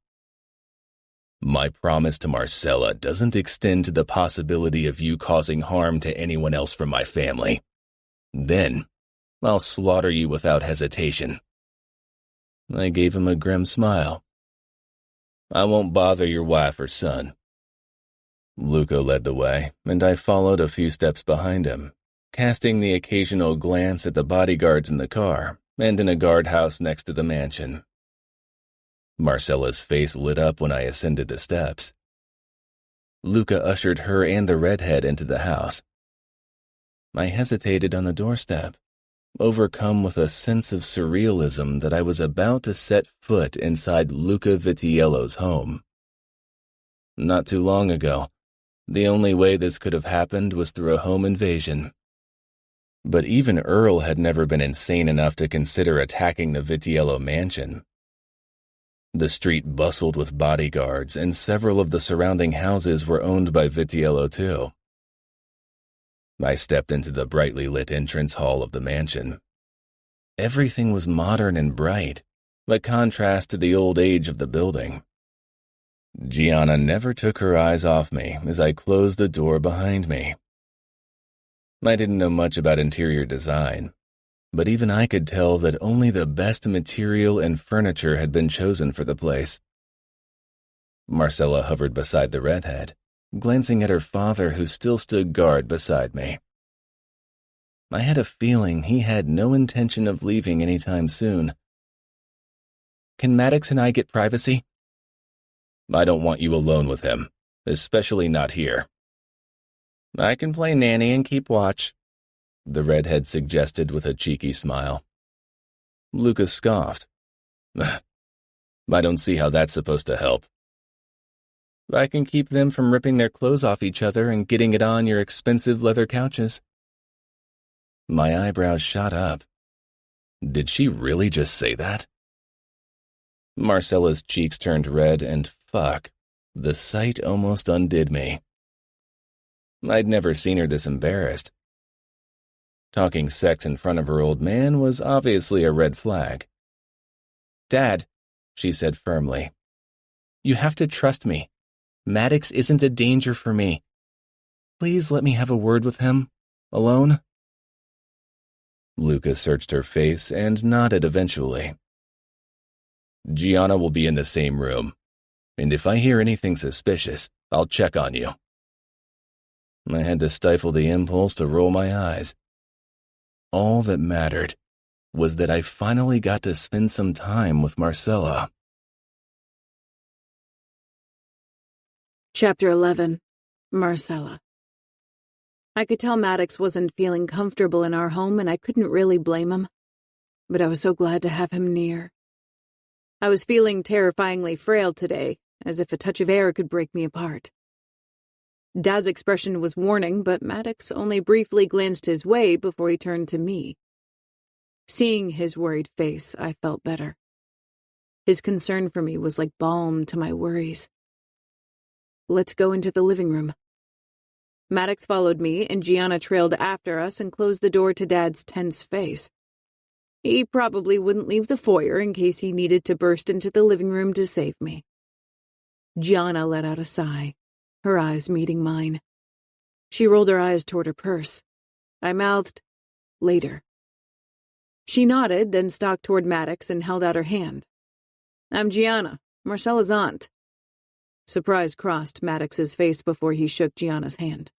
"My promise to Marcella doesn't extend to the possibility of you causing harm to anyone else from my family. Then, I'll slaughter you without hesitation." I gave him a grim smile. "I won't bother your wife or son." Luca led the way, and I followed a few steps behind him, casting the occasional glance at the bodyguards in the car and in a guardhouse next to the mansion, Marcella's face lit up when I ascended the steps. Luca ushered her and the redhead into the house. I hesitated on the doorstep, overcome with a sense of surrealism that I was about to set foot inside Luca Vitiello's home. Not too long ago, the only way this could have happened was through a home invasion. But even Earl had never been insane enough to consider attacking the Vitiello mansion. The street bustled with bodyguards, and several of the surrounding houses were owned by Vitiello too. I stepped into the brightly lit entrance hall of the mansion. Everything was modern and bright, by contrast to the old age of the building. Gianna never took her eyes off me as I closed the door behind me. I didn't know much about interior design, but even I could tell that only the best material and furniture had been chosen for the place. Marcella hovered beside the redhead, glancing at her father who still stood guard beside me. I had a feeling he had no intention of leaving anytime soon. "Can Maddox and I get privacy?" "I don't want you alone with him, especially not here." "I can play nanny and keep watch," the redhead suggested with a cheeky smile. Lucas scoffed. "I don't see how that's supposed to help." "I can keep them from ripping their clothes off each other and getting it on your expensive leather couches." My eyebrows shot up. Did she really just say that? Marcella's cheeks turned red and fuck, the sight almost undid me. I'd never seen her this embarrassed. Talking sex in front of her old man was obviously a red flag. "Dad," she said firmly, "you have to trust me. Maddox isn't a danger for me. Please let me have a word with him, alone." Luca searched her face and nodded eventually. "Gianna will be in the same room, and if I hear anything suspicious, I'll check on you." I had to stifle the impulse to roll my eyes. All that mattered was that I finally got to spend some time with Marcella. Chapter 11. Marcella. I could tell Maddox wasn't feeling comfortable in our home, and I couldn't really blame him. But I was so glad to have him near. I was feeling terrifyingly frail today, as if a touch of air could break me apart. Dad's expression was warning, but Maddox only briefly glanced his way before he turned to me. Seeing his worried face, I felt better. His concern for me was like balm to my worries. "Let's go into the living room." Maddox followed me, and Gianna trailed after us and closed the door to Dad's tense face. He probably wouldn't leave the foyer in case he needed to burst into the living room to save me. Gianna let out a sigh, her eyes meeting mine. She rolled her eyes toward her purse. I mouthed, "Later." She nodded, then stalked toward Maddox and held out her hand. "I'm Gianna, Marcella's aunt." Surprise crossed Maddox's face before he shook Gianna's hand.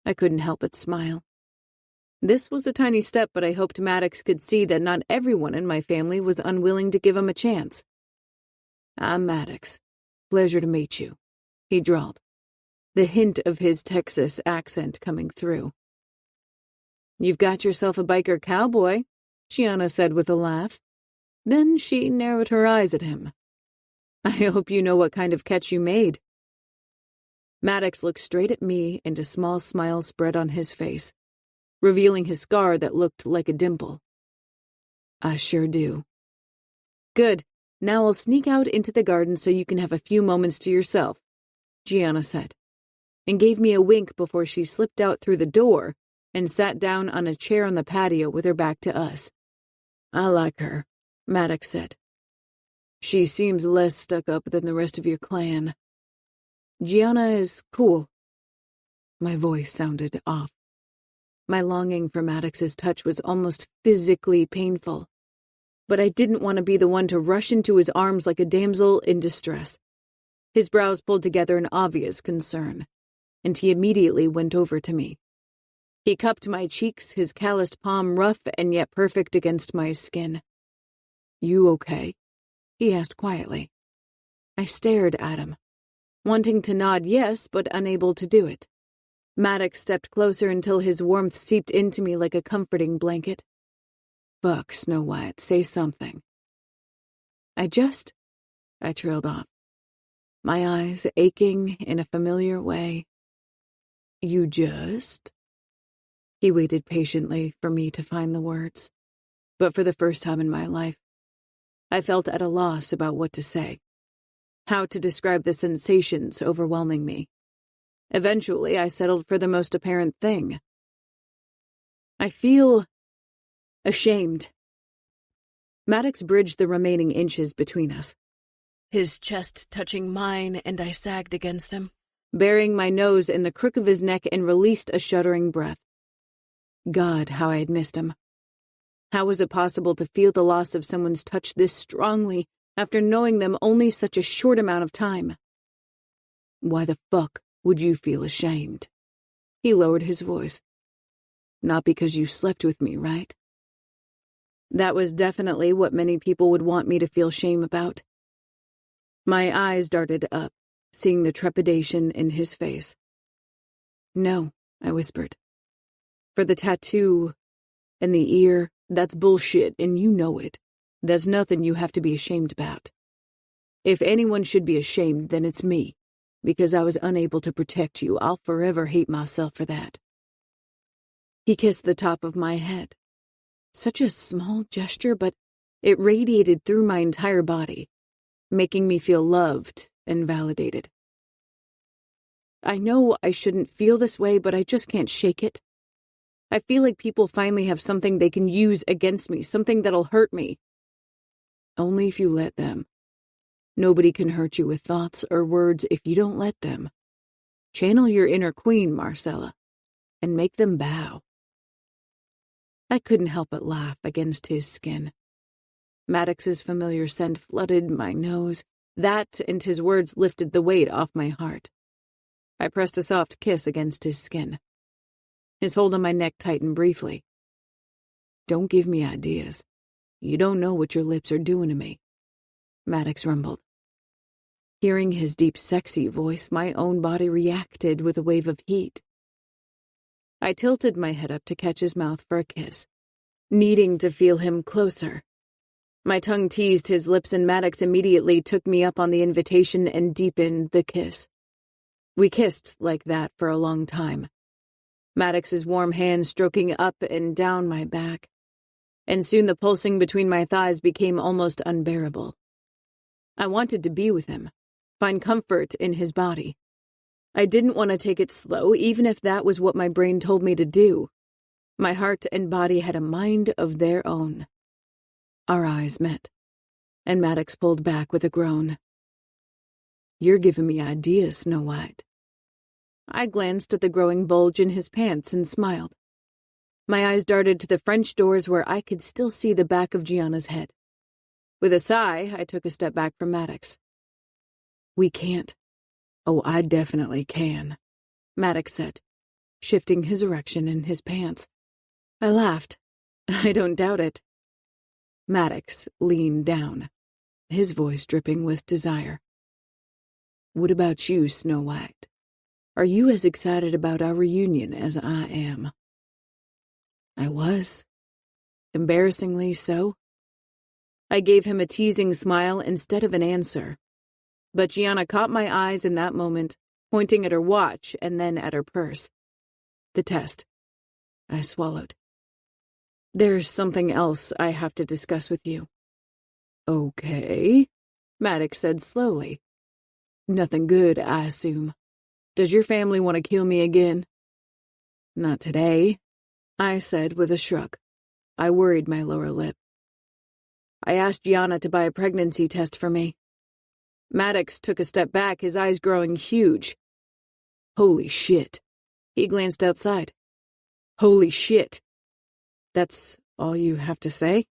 I couldn't help but smile. This was a tiny step, but I hoped Maddox could see that not everyone in my family was unwilling to give him a chance. "I'm Maddox. Pleasure to meet you," he drawled, the hint of his Texas accent coming through. "You've got yourself a biker cowboy," Gianna said with a laugh. Then she narrowed her eyes at him. "I hope you know what kind of catch you made." Maddox looked straight at me, and a small smile spread on his face, revealing his scar that looked like a dimple. "I sure do." "Good. Now I'll sneak out into the garden so you can have a few moments to yourself," Gianna said, and gave me a wink before she slipped out through the door and sat down on a chair on the patio with her back to us. "I like her," Maddox said. "She seems less stuck up than the rest of your clan." "Gianna is cool." My voice sounded off. My longing for Maddox's touch was almost physically painful, but I didn't want to be the one to rush into his arms like a damsel in distress. His brows pulled together in obvious concern, and he immediately went over to me. He cupped my cheeks, his calloused palm rough and yet perfect against my skin. "You okay?" he asked quietly. I stared at him, wanting to nod yes, but unable to do it. Maddox stepped closer until his warmth seeped into me like a comforting blanket. Fuck, Snow White, say something. I trailed off, my eyes aching in a familiar way. You just? He waited patiently for me to find the words, but for the first time in my life, I felt at a loss about what to say, how to describe the sensations overwhelming me. Eventually, I settled for the most apparent thing. I feel ashamed. Maddox bridged the remaining inches between us, his chest touching mine, and I sagged against him, burying my nose in the crook of his neck and released a shuddering breath. God, how I had missed him. How was it possible to feel the loss of someone's touch this strongly after knowing them only such a short amount of time? Why the fuck would you feel ashamed? He lowered his voice. Not because you slept with me, right? That was definitely what many people would want me to feel shame about. My eyes darted up, seeing the trepidation in his face. No, I whispered. For the tattoo and the ear, that's bullshit, and you know it. There's nothing you have to be ashamed about. If anyone should be ashamed, then it's me. Because I was unable to protect you, I'll forever hate myself for that. He kissed the top of my head. Such a small gesture, but it radiated through my entire body, making me feel loved and validated. I know I shouldn't feel this way, but I just can't shake it. I feel like people finally have something they can use against me, something that'll hurt me. Only if you let them. Nobody can hurt you with thoughts or words if you don't let them. Channel your inner queen, Marcella, and make them bow. I couldn't help but laugh against his skin. Maddox's familiar scent flooded my nose. That and his words lifted the weight off my heart. I pressed a soft kiss against his skin. His hold on my neck tightened briefly. Don't give me ideas. You don't know what your lips are doing to me, Maddox rumbled. Hearing his deep, sexy voice, my own body reacted with a wave of heat. I tilted my head up to catch his mouth for a kiss, needing to feel him closer. My tongue teased his lips, and Maddox immediately took me up on the invitation and deepened the kiss. We kissed like that for a long time, Maddox's warm hand stroking up and down my back, and soon the pulsing between my thighs became almost unbearable. I wanted to be with him, find comfort in his body. I didn't want to take it slow, even if that was what my brain told me to do. My heart and body had a mind of their own. Our eyes met, and Maddox pulled back with a groan. You're giving me ideas, Snow White. I glanced at the growing bulge in his pants and smiled. My eyes darted to the French doors where I could still see the back of Gianna's head. With a sigh, I took a step back from Maddox. We can't. Oh, I definitely can, Maddox said, shifting his erection in his pants. I laughed. I don't doubt it. Maddox leaned down, his voice dripping with desire. What about you, Snow White? Are you as excited about our reunion as I am? I was. Embarrassingly so. I gave him a teasing smile instead of an answer. But Gianna caught my eyes in that moment, pointing at her watch and then at her purse. The test. I swallowed. There's something else I have to discuss with you. Okay, Maddox said slowly. Nothing good, I assume. Does your family want to kill me again? Not today, I said with a shrug. I worried my lower lip. I asked Gianna to buy a pregnancy test for me. Maddox took a step back, his eyes growing huge. Holy shit. He glanced outside. Holy shit. That's all you have to say?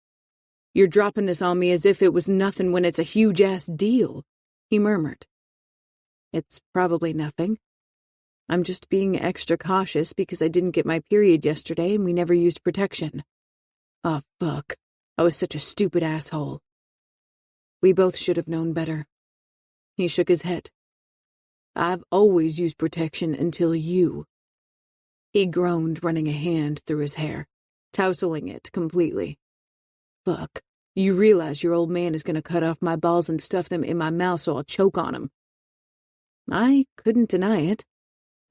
You're dropping this on me as if it was nothing when it's a huge-ass deal, he murmured. It's probably nothing. I'm just being extra cautious because I didn't get my period yesterday and we never used protection. Oh, fuck. I was such a stupid asshole. We both should have known better. He shook his head. I've always used protection until you. He groaned, running a hand through his hair, tousling it completely. Fuck, you realize your old man is going to cut off my balls and stuff them in my mouth so I'll choke on him. I couldn't deny it.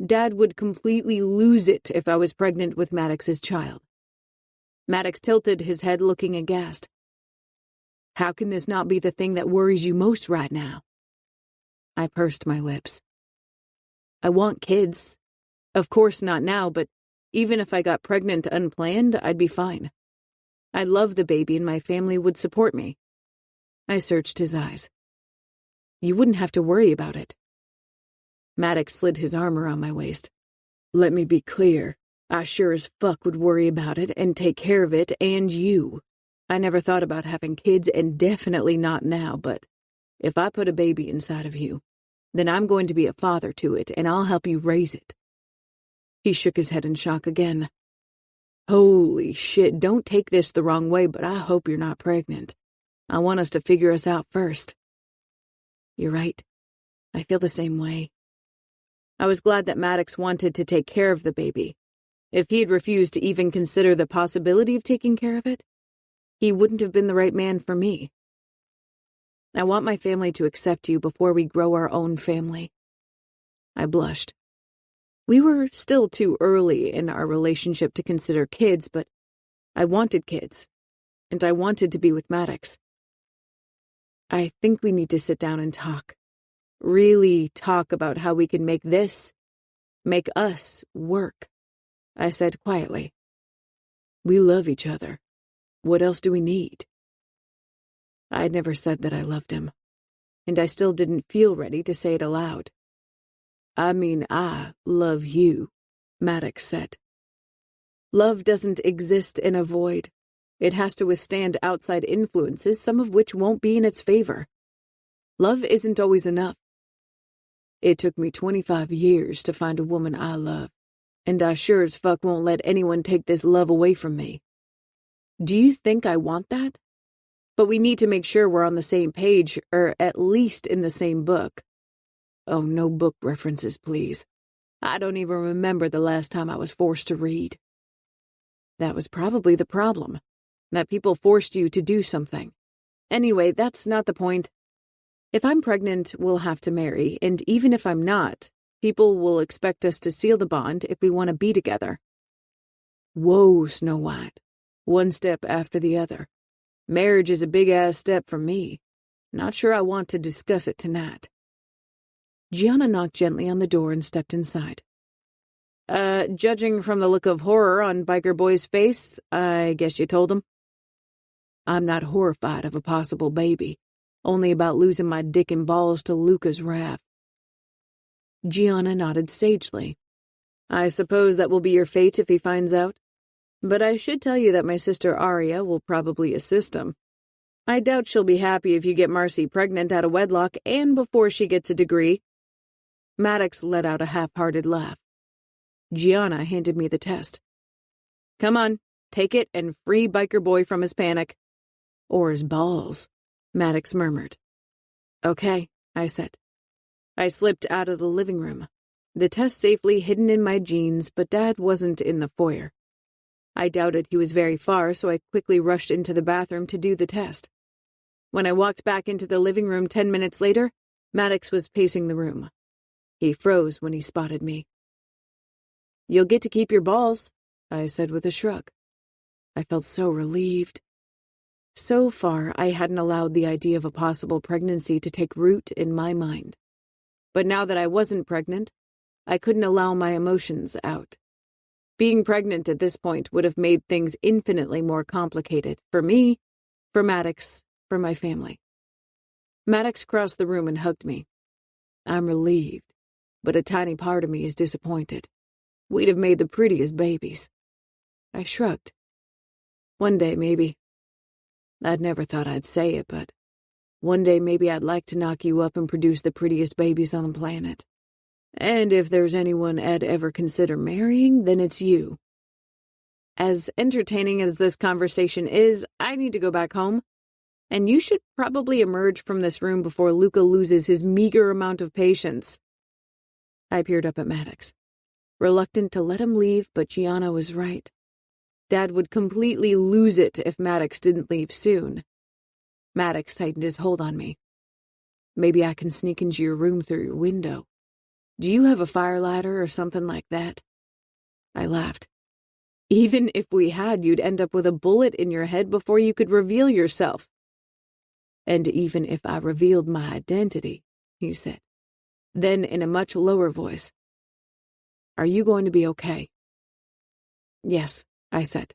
Dad would completely lose it if I was pregnant with Maddox's child. Maddox tilted his head, looking aghast. How can this not be the thing that worries you most right now? I pursed my lips. I want kids. Of course not now, but even if I got pregnant unplanned, I'd be fine. I'd love the baby and my family would support me. I searched his eyes. You wouldn't have to worry about it. Maddox slid his arm around my waist. Let me be clear. I sure as fuck would worry about it and take care of it and you. I never thought about having kids and definitely not now, but if I put a baby inside of you, then I'm going to be a father to it and I'll help you raise it. He shook his head in shock again. Holy shit, don't take this the wrong way, but I hope you're not pregnant. I want us to figure us out first. You're right. I feel the same way. I was glad that Maddox wanted to take care of the baby. If he had refused to even consider the possibility of taking care of it, he wouldn't have been the right man for me. I want my family to accept you before we grow our own family. I blushed. We were still too early in our relationship to consider kids, but I wanted kids, and I wanted to be with Maddox. I think we need to sit down and talk. Really talk about how we can make us work, I said quietly. We love each other. What else do we need? I had never said that I loved him, and I still didn't feel ready to say it aloud. I mean, I love you, Maddox said. Love doesn't exist in a void. It has to withstand outside influences, some of which won't be in its favor. Love isn't always enough. It took me 25 years to find a woman I love, and I sure as fuck won't let anyone take this love away from me. Do you think I want that? But we need to make sure we're on the same page, or at least in the same book. Oh, no book references, please. I don't even remember the last time I was forced to read. That was probably the problem, that people forced you to do something. Anyway, that's not the point. If I'm pregnant, we'll have to marry, and even if I'm not, people will expect us to seal the bond if we want to be together. Whoa, Snow White. One step after the other. Marriage is a big-ass step for me. Not sure I want to discuss it tonight. Gianna knocked gently on the door and stepped inside. Judging from the look of horror on Biker Boy's face, I guess you told him? I'm not horrified of a possible baby, only about losing my dick and balls to Luca's wrath. Gianna nodded sagely. I suppose that will be your fate if he finds out. But I should tell you that my sister Aria will probably assist him. I doubt she'll be happy if you get Marcy pregnant out of wedlock and before she gets a degree. Maddox let out a half-hearted laugh. Gianna handed me the test. Come on, take it and free Biker Boy from his panic. Or his balls, Maddox murmured. Okay, I said. I slipped out of the living room, the test safely hidden in my jeans, but Dad wasn't in the foyer. I doubted he was very far, so I quickly rushed into the bathroom to do the test. When I walked back into the living room 10 minutes later, Maddox was pacing the room. He froze when he spotted me. You'll get to keep your balls, I said with a shrug. I felt so relieved. So far, I hadn't allowed the idea of a possible pregnancy to take root in my mind. But now that I wasn't pregnant, I couldn't allow my emotions out. Being pregnant at this point would have made things infinitely more complicated for me, for Maddox, for my family. Maddox crossed the room and hugged me. I'm relieved, but a tiny part of me is disappointed. We'd have made the prettiest babies. I shrugged. One day, maybe. I'd never thought I'd say it, but one day maybe I'd like to knock you up and produce the prettiest babies on the planet. And if there's anyone I'd ever consider marrying, then it's you. As entertaining as this conversation is, I need to go back home. and you should probably emerge from this room before Luca loses his meager amount of patience. I peered up at Maddox, reluctant to let him leave, but Gianna was right. Dad would completely lose it if Maddox didn't leave soon. Maddox tightened his hold on me. Maybe I can sneak into your room through your window. Do you have a fire ladder or something like that? I laughed. Even if we had, you'd end up with a bullet in your head before you could reveal yourself. And even if I revealed my identity, he said, then in a much lower voice, are you going to be okay? Yes, I said.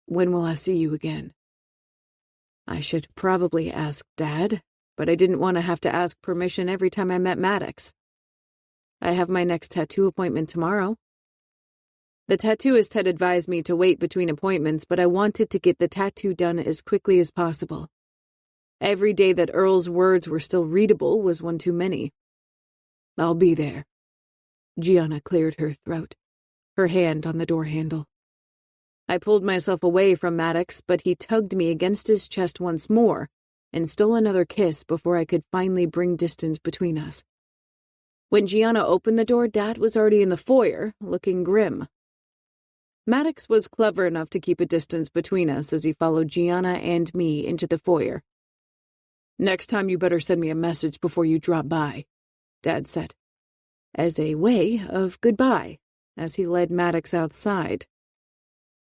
When will I see you again? I should probably ask Dad, but I didn't want to have to ask permission every time I met Maddox. I have my next tattoo appointment tomorrow. The tattooist had advised me to wait between appointments, but I wanted to get the tattoo done as quickly as possible. Every day that Earl's words were still readable was one too many. I'll be there. Gianna cleared her throat, her hand on the door handle. I pulled myself away from Maddox, but he tugged me against his chest once more and stole another kiss before I could finally bring distance between us. When Gianna opened the door, Dad was already in the foyer, looking grim. Maddox was clever enough to keep a distance between us as he followed Gianna and me into the foyer. Next time you better send me a message before you drop by, Dad said, as a way of goodbye, as he led Maddox outside.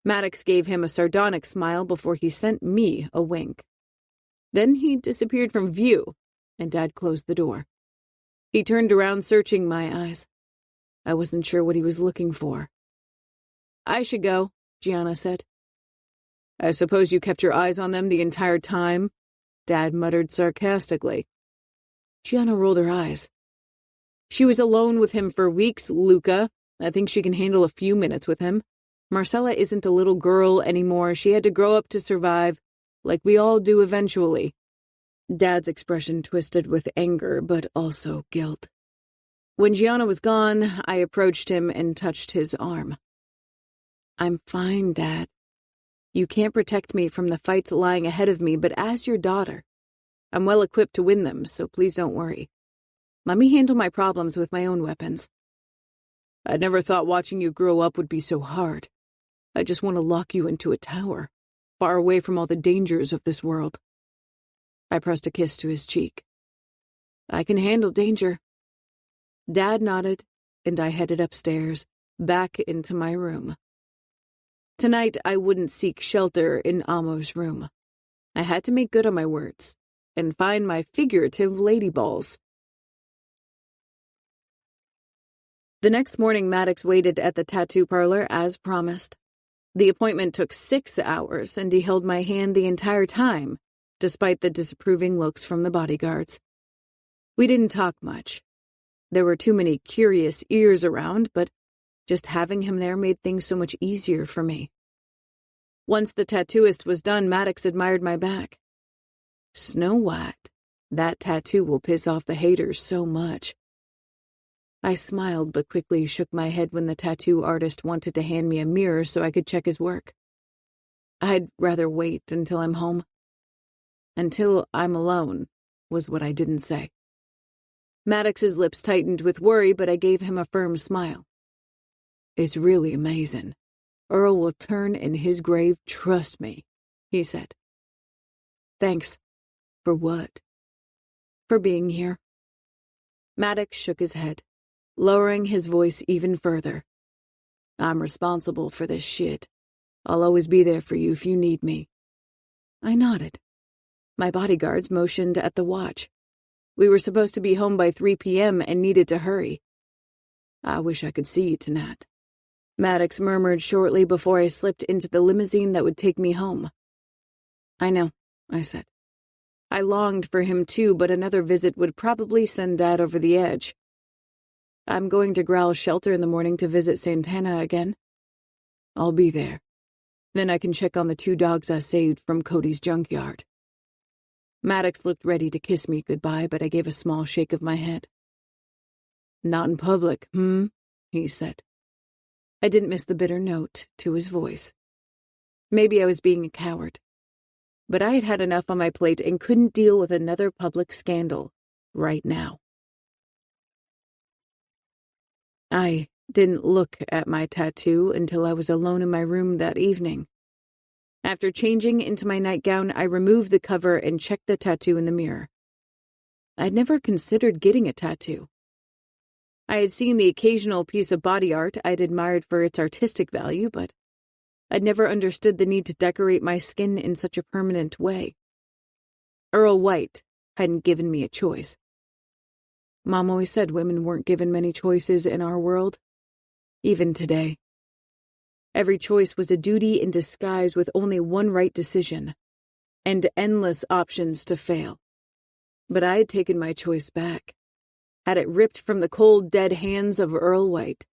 Maddox gave him a sardonic smile before he sent me a wink. Then he disappeared from view, and Dad closed the door. He turned around, searching my eyes. I wasn't sure what he was looking for. I should go, Gianna said. I suppose you kept your eyes on them the entire time? Dad muttered sarcastically. Gianna rolled her eyes. She was alone with him for weeks, Luca. I think she can handle a few minutes with him. Marcella isn't a little girl anymore. She had to grow up to survive, like we all do eventually. Dad's expression twisted with anger, but also guilt. When Gianna was gone, I approached him and touched his arm. I'm fine, Dad. You can't protect me from the fights lying ahead of me, but as your daughter, I'm well equipped to win them, so please don't worry. Let me handle my problems with my own weapons. I'd never thought watching you grow up would be so hard. I just want to lock you into a tower, far away from all the dangers of this world. I pressed a kiss to his cheek. I can handle danger. Dad nodded, and I headed upstairs, back into my room. Tonight, I wouldn't seek shelter in Amo's room. I had to make good on my words, and find my figurative ladyballs. The next morning, Maddox waited at the tattoo parlor as promised. The appointment took 6 hours, and he held my hand the entire time, despite the disapproving looks from the bodyguards. We didn't talk much. There were too many curious ears around, but just having him there made things so much easier for me. Once the tattooist was done, Maddox admired my back. Snow White. That tattoo will piss off the haters so much. I smiled but quickly shook my head when the tattoo artist wanted to hand me a mirror so I could check his work. I'd rather wait until I'm home. Until I'm alone, was what I didn't say. Maddox's lips tightened with worry, but I gave him a firm smile. It's really amazing. Earl will turn in his grave, trust me, he said. Thanks. For what? For being here. Maddox shook his head, lowering his voice even further. I'm responsible for this shit. I'll always be there for you if you need me. I nodded. My bodyguards motioned at the watch. We were supposed to be home by 3 p.m. and needed to hurry. I wish I could see you tonight. Maddox murmured shortly before I slipped into the limousine that would take me home. I know, I said. I longed for him too, but another visit would probably send Dad over the edge. I'm going to Growl's shelter in the morning to visit Santana again. I'll be there. Then I can check on the 2 dogs I saved from Cody's junkyard. Maddox looked ready to kiss me goodbye, but I gave a small shake of my head. Not in public, he said. I didn't miss the bitter note to his voice. Maybe I was being a coward. but I had had enough on my plate and couldn't deal with another public scandal right now. I didn't look at my tattoo until I was alone in my room that evening. After changing into my nightgown, I removed the cover and checked the tattoo in the mirror. I'd never considered getting a tattoo. I had seen the occasional piece of body art I'd admired for its artistic value, but I'd never understood the need to decorate my skin in such a permanent way. Earl White hadn't given me a choice. Mom always said women weren't given many choices in our world, even today. Every choice was a duty in disguise with only one right decision, and endless options to fail. But I had taken my choice back, had it ripped from the cold, dead hands of Earl White.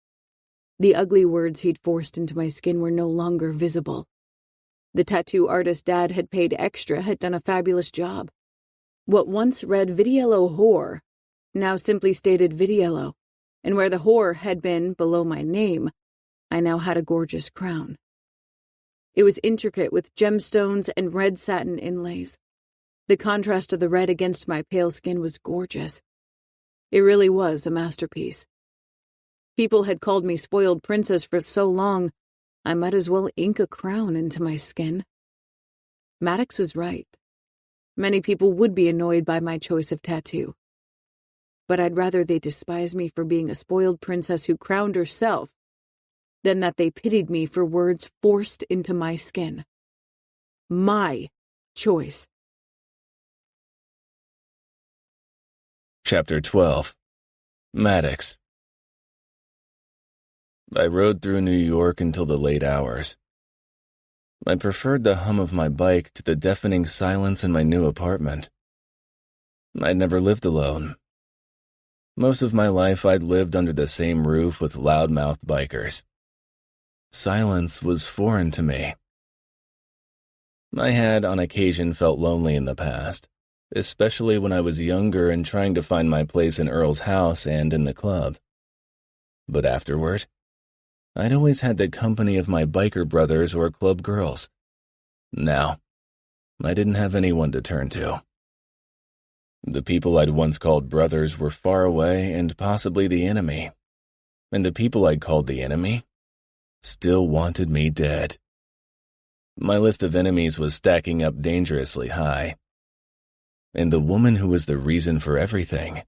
The ugly words he'd forced into my skin were no longer visible. The tattoo artist Dad had paid extra had done a fabulous job. What once read Vidiello Whore now simply stated Vidiello, and where the whore had been below my name, I now had a gorgeous crown. It was intricate with gemstones and red satin inlays. The contrast of the red against my pale skin was gorgeous. It really was a masterpiece. People had called me spoiled princess for so long, I might as well ink a crown into my skin. Maddox was right. Many people would be annoyed by my choice of tattoo. But I'd rather they despise me for being a spoiled princess who crowned herself than that they pitied me for words forced into my skin. My choice. Chapter 12. Maddox. I rode through New York until the late hours. I preferred the hum of my bike to the deafening silence in my new apartment. I'd never lived alone. Most of my life I'd lived under the same roof with loudmouthed bikers. Silence was foreign to me. I had on occasion felt lonely in the past, especially when I was younger and trying to find my place in Earl's house and in the club. But afterward, I'd always had the company of my biker brothers or club girls. Now, I didn't have anyone to turn to. The people I'd once called brothers were far away and possibly the enemy. And the people I'd called the enemy still wanted me dead. My list of enemies was stacking up dangerously high. And the woman who was the reason for everything,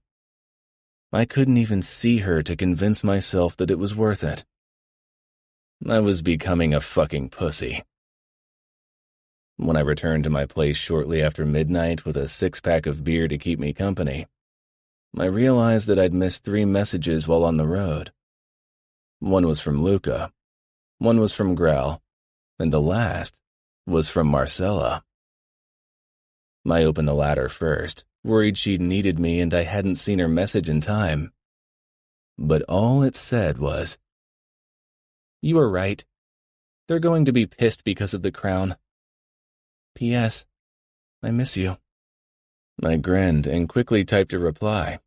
I couldn't even see her to convince myself that it was worth it. I was becoming a fucking pussy. When I returned to my place shortly after midnight with a six-pack of beer to keep me company, I realized that I'd missed 3 messages while on the road. One was from Luca, one was from Growl, and the last was from Marcella. I opened the latter first, worried she'd needed me and I hadn't seen her message in time. But all it said was, "You were right. They're going to be pissed because of the crown. P.S. I miss you." I grinned and quickly typed a reply.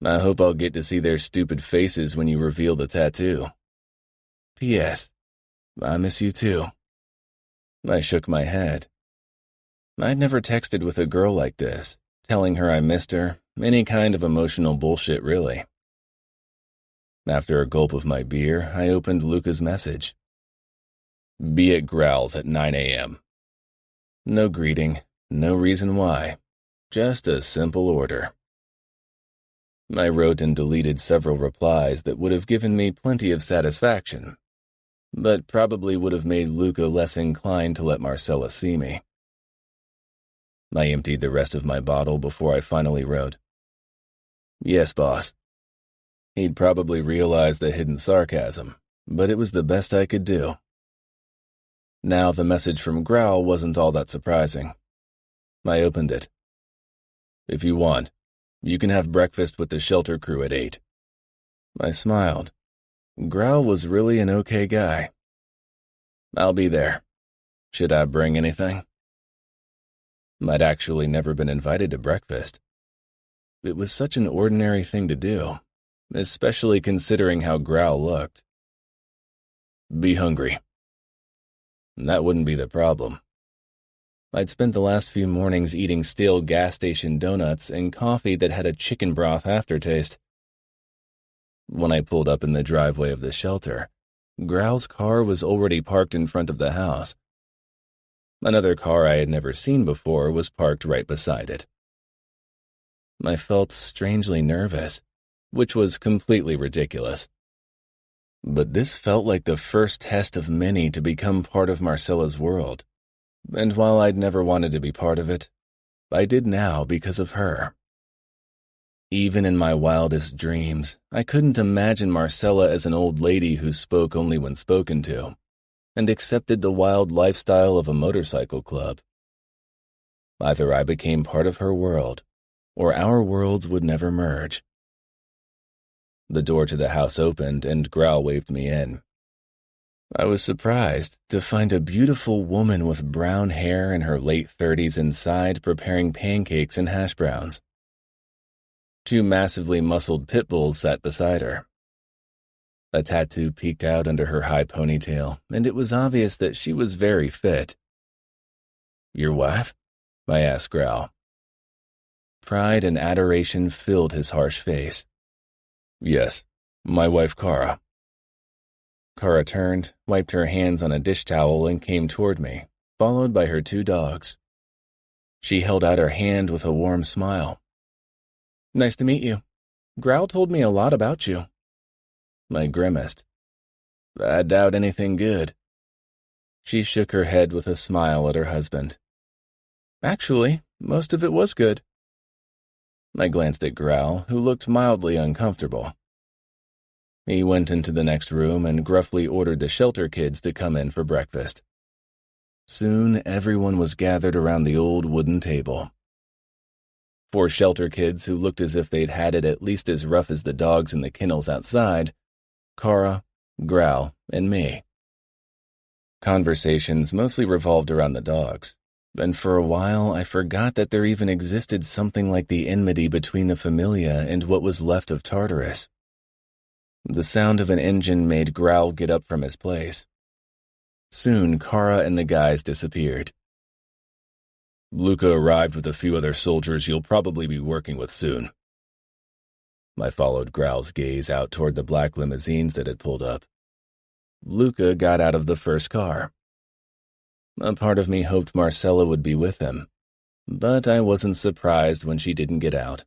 "I hope I'll get to see their stupid faces when you reveal the tattoo. P.S. I miss you too." I shook my head. I'd never texted with a girl like this, telling her I missed her, any kind of emotional bullshit really. After a gulp of my beer, I opened Luca's message. "Be at Growl's at 9 a.m. No greeting, no reason why, just a simple order. I wrote and deleted several replies that would have given me plenty of satisfaction, but probably would have made Luca less inclined to let Marcella see me. I emptied the rest of my bottle before I finally wrote, "Yes, boss." He'd probably realized the hidden sarcasm, but it was the best I could do. Now the message from Growl wasn't all that surprising. I opened it. "If you want, you can have breakfast with the shelter crew at 8. I smiled. Growl was really an okay guy. "I'll be there. Should I bring anything?" I'd actually never been invited to breakfast. It was such an ordinary thing to do, especially considering how Growl looked. "Be hungry." That wouldn't be the problem. I'd spent the last few mornings eating stale gas station donuts and coffee that had a chicken broth aftertaste. When I pulled up in the driveway of the shelter, Growl's car was already parked in front of the house. Another car I had never seen before was parked right beside it. I felt strangely nervous, which was completely ridiculous. But this felt like the first test of many to become part of Marcella's world, and while I'd never wanted to be part of it, I did now because of her. Even in my wildest dreams, I couldn't imagine Marcella as an old lady who spoke only when spoken to, and accepted the wild lifestyle of a motorcycle club. Either I became part of her world, or our worlds would never merge. The door to the house opened and Growl waved me in. I was surprised to find a beautiful woman with brown hair in her late 30s inside preparing pancakes and hash browns. 2 massively muscled pit bulls sat beside her. A tattoo peeked out under her high ponytail, and it was obvious that she was very fit. "Your wife?" I asked Growl. Pride and adoration filled his harsh face. "Yes, my wife Cora." Cora turned, wiped her hands on a dish towel, and came toward me, followed by her 2 dogs. She held out her hand with a warm smile. "Nice to meet you. Growl told me a lot about you." I grimaced. "I doubt anything good." She shook her head with a smile at her husband. "Actually, most of it was good." I glanced at Growl, who looked mildly uncomfortable. He went into the next room and gruffly ordered the shelter kids to come in for breakfast. Soon everyone was gathered around the old wooden table. 4 shelter kids who looked as if they'd had it at least as rough as the dogs in the kennels outside, Cora, Growl, and me. Conversations mostly revolved around the dogs, and for a while I forgot that there even existed something like the enmity between the Familia and what was left of Tartarus. The sound of an engine made Growl get up from his place. Soon Cora and the guys disappeared. "Luca arrived with a few other soldiers you'll probably be working with soon." I followed Growl's gaze out toward the black limousines that had pulled up. Luca got out of the first car. A part of me hoped Marcella would be with him, but I wasn't surprised when she didn't get out.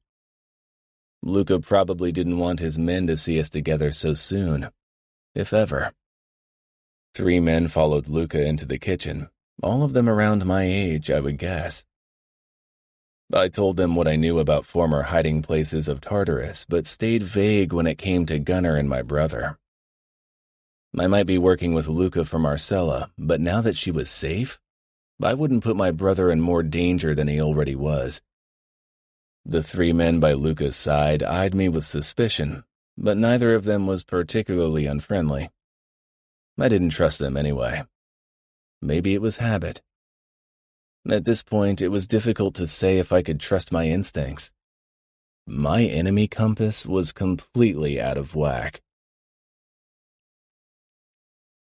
Luca probably didn't want his men to see us together so soon, if ever. 3 men followed Luca into the kitchen, all of them around my age, I would guess. I told them what I knew about former hiding places of Tartarus, but stayed vague when it came to Gunnar and my brother. I might be working with Luca for Marcella, but now that she was safe, I wouldn't put my brother in more danger than he already was. The 3 men by Luca's side eyed me with suspicion, but neither of them was particularly unfriendly. I didn't trust them anyway. Maybe it was habit. At this point, it was difficult to say if I could trust my instincts. My enemy compass was completely out of whack.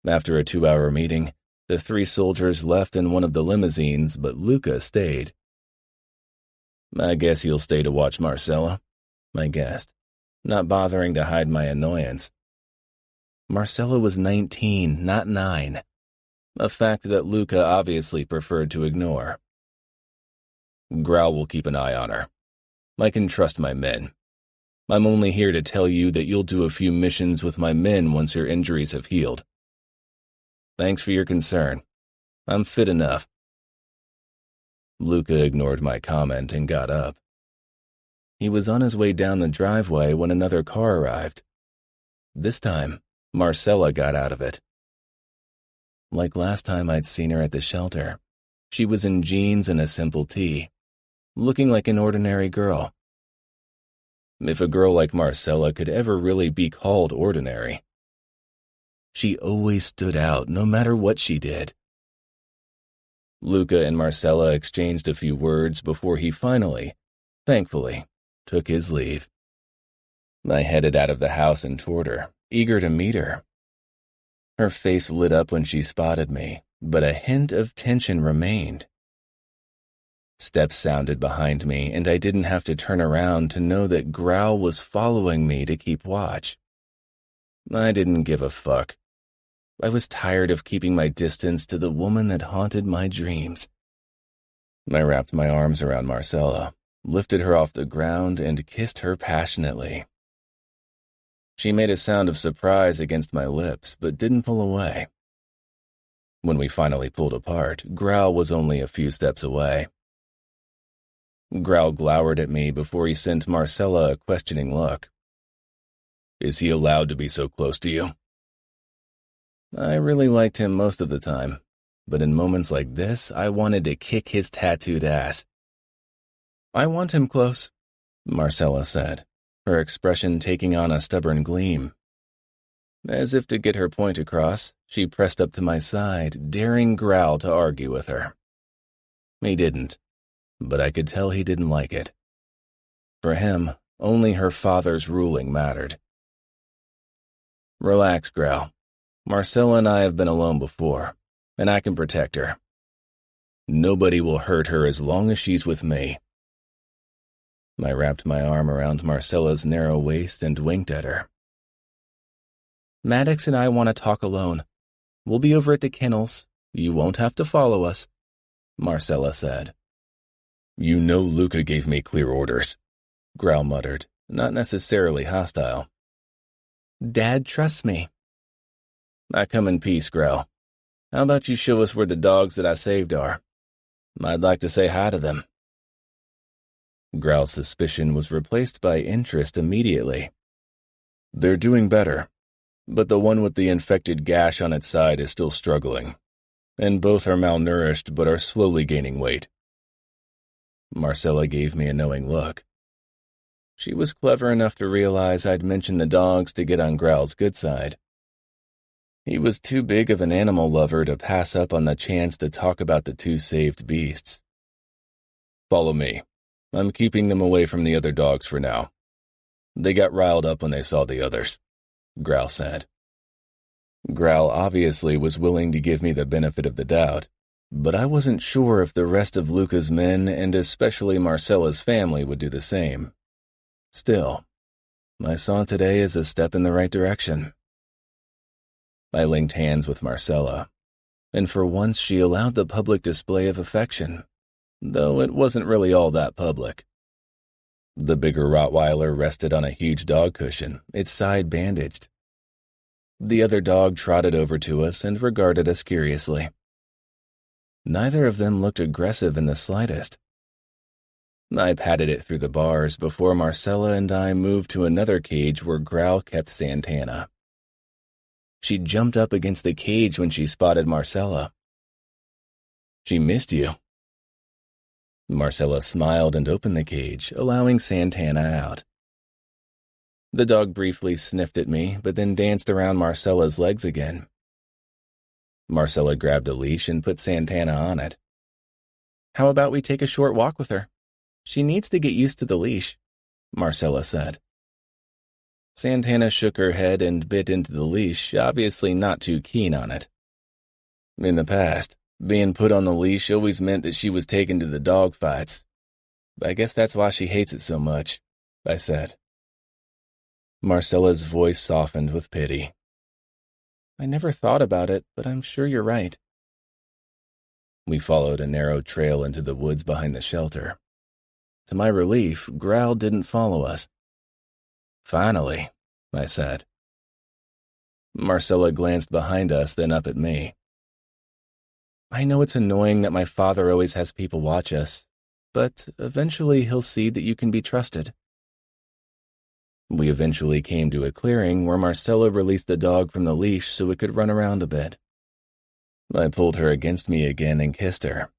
After a 2-hour meeting, the 3 soldiers left in one of the limousines, but Luca stayed. "I guess you'll stay to watch Marcella," I guessed, not bothering to hide my annoyance. Marcella was 19, not 9. A fact that Luca obviously preferred to ignore. "Growl will keep an eye on her. I can trust my men. I'm only here to tell you that you'll do a few missions with my men once your injuries have healed. Thanks for your concern. I'm fit enough." Luca ignored my comment and got up. He was on his way down the driveway when another car arrived. This time, Marcella got out of it. Like last time I'd seen her at the shelter, she was in jeans and a simple tee, looking like an ordinary girl. If a girl like Marcella could ever really be called ordinary. She always stood out no matter what she did. Luca and Marcella exchanged a few words before he finally, thankfully, took his leave. I headed out of the house and toward her, eager to meet her. Her face lit up when she spotted me, but a hint of tension remained. Steps sounded behind me, and I didn't have to turn around to know that Growl was following me to keep watch. I didn't give a fuck. I was tired of keeping my distance to the woman that haunted my dreams. I wrapped my arms around Marcella, lifted her off the ground, and kissed her passionately. She made a sound of surprise against my lips, but didn't pull away. When we finally pulled apart, Growl was only a few steps away. Growl glowered at me before he sent Marcella a questioning look. "Is he allowed to be so close to you?" I really liked him most of the time, but in moments like this, I wanted to kick his tattooed ass. "I want him close," Marcella said, her expression taking on a stubborn gleam. As if to get her point across, she pressed up to my side, daring Growl to argue with her. He didn't, but I could tell he didn't like it. For him, only her father's ruling mattered. "Relax, Growl. Marcella and I have been alone before, and I can protect her. Nobody will hurt her as long as she's with me." I wrapped my arm around Marcella's narrow waist and winked at her. "Maddox and I want to talk alone. We'll be over at the kennels. You won't have to follow us," Marcella said. "You know Luca gave me clear orders," Growl muttered, not necessarily hostile. "Dad trusts me." "I come in peace, Growl. How about you show us where the dogs that I saved are? I'd like to say hi to them." Growl's suspicion was replaced by interest immediately. "They're doing better, but the one with the infected gash on its side is still struggling, and both are malnourished but are slowly gaining weight." Marcella gave me a knowing look. She was clever enough to realize I'd mentioned the dogs to get on Growl's good side. He was too big of an animal lover to pass up on the chance to talk about the two saved beasts. "Follow me. I'm keeping them away from the other dogs for now. They got riled up when they saw the others," Growl said. Growl obviously was willing to give me the benefit of the doubt, but I wasn't sure if the rest of Luca's men and especially Marcella's family would do the same. Still, I saw today as a step in the right direction. I linked hands with Marcella, and for once she allowed the public display of affection, though it wasn't really all that public. The bigger Rottweiler rested on a huge dog cushion, its side bandaged. The other dog trotted over to us and regarded us curiously. Neither of them looked aggressive in the slightest. I patted it through the bars before Marcella and I moved to another cage where Growl kept Santana. She jumped up against the cage when she spotted Marcella. "She missed you." Marcella smiled and opened the cage, allowing Santana out. The dog briefly sniffed at me, but then danced around Marcella's legs again. Marcella grabbed a leash and put Santana on it. "How about we take a short walk with her? She needs to get used to the leash," Marcella said. Santana shook her head and bit into the leash, obviously not too keen on it. In the past, being put on the leash always meant that she was taken to the dog fights. "I guess that's why she hates it so much," I said. Marcella's voice softened with pity. "I never thought about it, but I'm sure you're right." We followed a narrow trail into the woods behind the shelter. To my relief, Growl didn't follow us. "Finally," I said. Marcella glanced behind us, then up at me. "I know it's annoying that my father always has people watch us, but eventually he'll see that you can be trusted." We eventually came to a clearing where Marcella released the dog from the leash so it could run around a bit. I pulled her against me again and kissed her.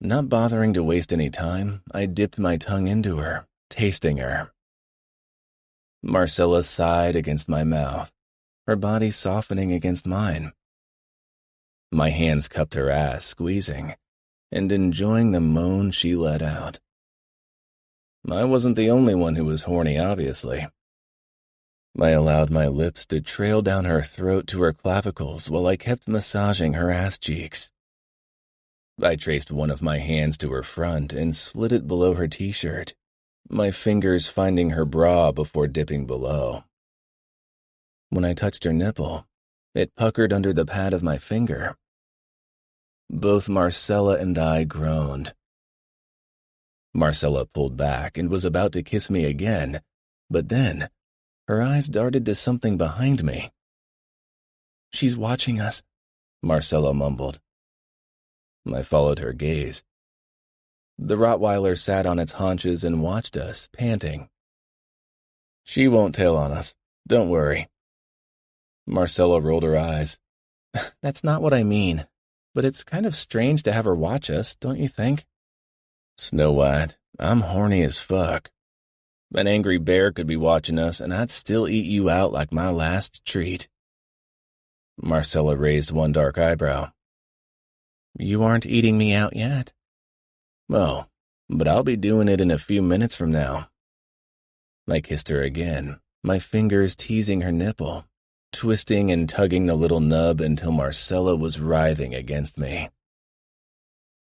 Not bothering to waste any time, I dipped my tongue into her, tasting her. Marcella sighed against my mouth, her body softening against mine. My hands cupped her ass, squeezing, and enjoying the moan she let out. I wasn't the only one who was horny, obviously. I allowed my lips to trail down her throat to her clavicles while I kept massaging her ass cheeks. I traced one of my hands to her front and slid it below her t-shirt, my fingers finding her bra before dipping below. When I touched her nipple, it puckered under the pad of my finger. Both Marcella and I groaned. Marcella pulled back and was about to kiss me again, but then her eyes darted to something behind me. "She's watching us," Marcella mumbled. I followed her gaze. The Rottweiler sat on its haunches and watched us, panting. "She won't tail on us. Don't worry." Marcella rolled her eyes. "That's not what I mean, but it's kind of strange to have her watch us, don't you think?" "Snow White, I'm horny as fuck. An angry bear could be watching us and I'd still eat you out like my last treat." Marcella raised one dark eyebrow. "You aren't eating me out yet." "Oh, but I'll be doing it in a few minutes from now." I kissed her again, my fingers teasing her nipple, twisting and tugging the little nub until Marcella was writhing against me.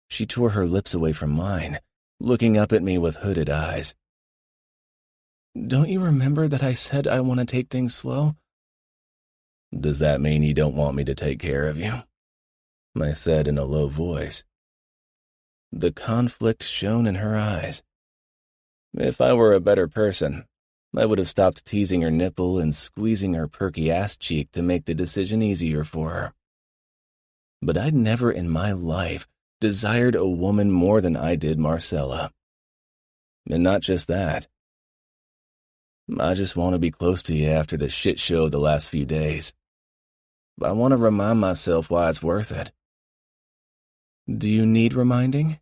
She tore her lips away from mine, looking up at me with hooded eyes. "Don't you remember that I said I want to take things slow?" "Does that mean you don't want me to take care of you?" I said in a low voice. The conflict shone in her eyes. If I were a better person, I would have stopped teasing her nipple and squeezing her perky ass cheek to make the decision easier for her. But I'd never in my life desired a woman more than I did Marcella. And not just that. I just want to be close to you after the shit show of the last few days. I want to remind myself why it's worth it. Do you need reminding?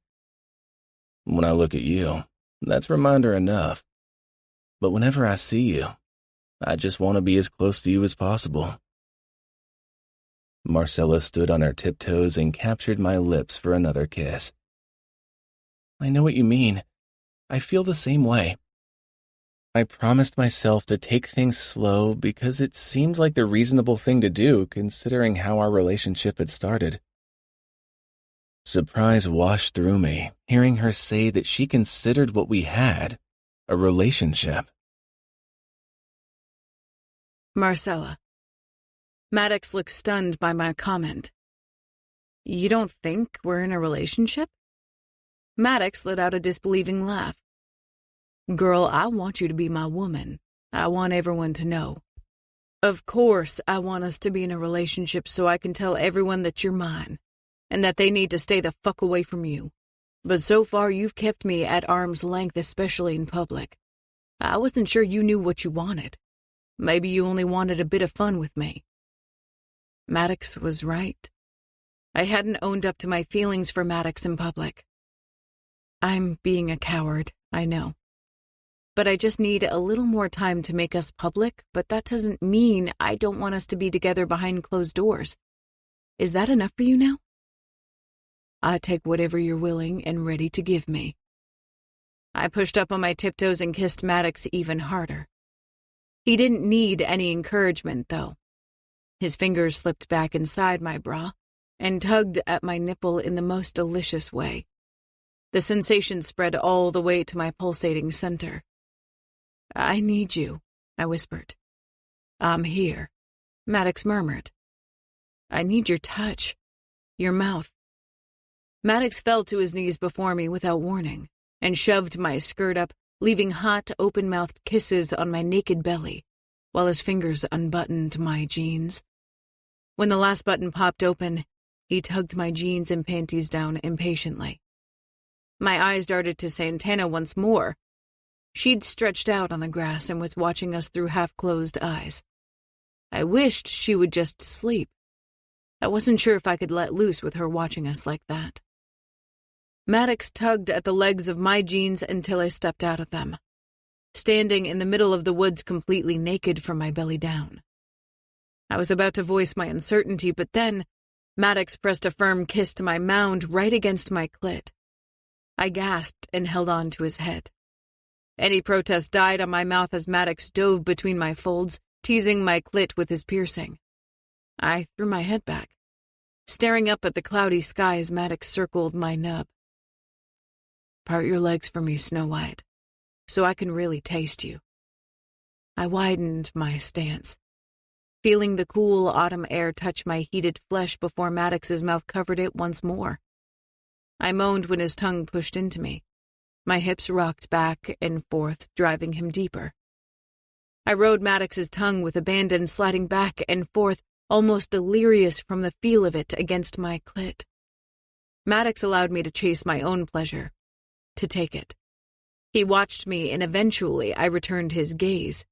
When I look at you, that's reminder enough. But whenever I see you, I just want to be as close to you as possible. Marcella stood on her tiptoes and captured my lips for another kiss. I know what you mean. I feel the same way. I promised myself to take things slow because it seemed like the reasonable thing to do considering how our relationship had started. Surprise washed through me, hearing her say that she considered what we had a relationship. Marcella. Maddox looked stunned by my comment. You don't think we're in a relationship? Maddox let out a disbelieving laugh. Girl, I want you to be my woman. I want everyone to know. Of course, I want us to be in a relationship so I can tell everyone that you're mine, and that they need to stay the fuck away from you. But so far, you've kept me at arm's length, especially in public. I wasn't sure you knew what you wanted. Maybe you only wanted a bit of fun with me. Maddox was right. I hadn't owned up to my feelings for Maddox in public. I'm being a coward, I know. But I just need a little more time to make us public, but that doesn't mean I don't want us to be together behind closed doors. Is that enough for you now? I take whatever you're willing and ready to give me. I pushed up on my tiptoes and kissed Maddox even harder. He didn't need any encouragement, though. His fingers slipped back inside my bra and tugged at my nipple in the most delicious way. The sensation spread all the way to my pulsating center. I need you, I whispered. I'm here, Maddox murmured. I need your touch, your mouth. Maddox fell to his knees before me without warning and shoved my skirt up, leaving hot, open-mouthed kisses on my naked belly, while his fingers unbuttoned my jeans. When the last button popped open, he tugged my jeans and panties down impatiently. My eyes darted to Santana once more. She'd stretched out on the grass and was watching us through half-closed eyes. I wished she would just sleep. I wasn't sure if I could let loose with her watching us like that. Maddox tugged at the legs of my jeans until I stepped out of them, standing in the middle of the woods completely naked from my belly down. I was about to voice my uncertainty, but then Maddox pressed a firm kiss to my mound right against my clit. I gasped and held on to his head. Any protest died on my mouth as Maddox dove between my folds, teasing my clit with his piercing. I threw my head back. staring up at the cloudy sky as Maddox circled my nub. Part your legs for me, Snow White, so I can really taste you. I widened my stance, feeling the cool autumn air touch my heated flesh before Maddox's mouth covered it once more. I moaned when his tongue pushed into me. My hips rocked back and forth, driving him deeper. I rode Maddox's tongue with abandon, sliding back and forth, almost delirious from the feel of it against my clit. Maddox allowed me to chase my own pleasure, to take it. He watched me, and eventually I returned his gaze,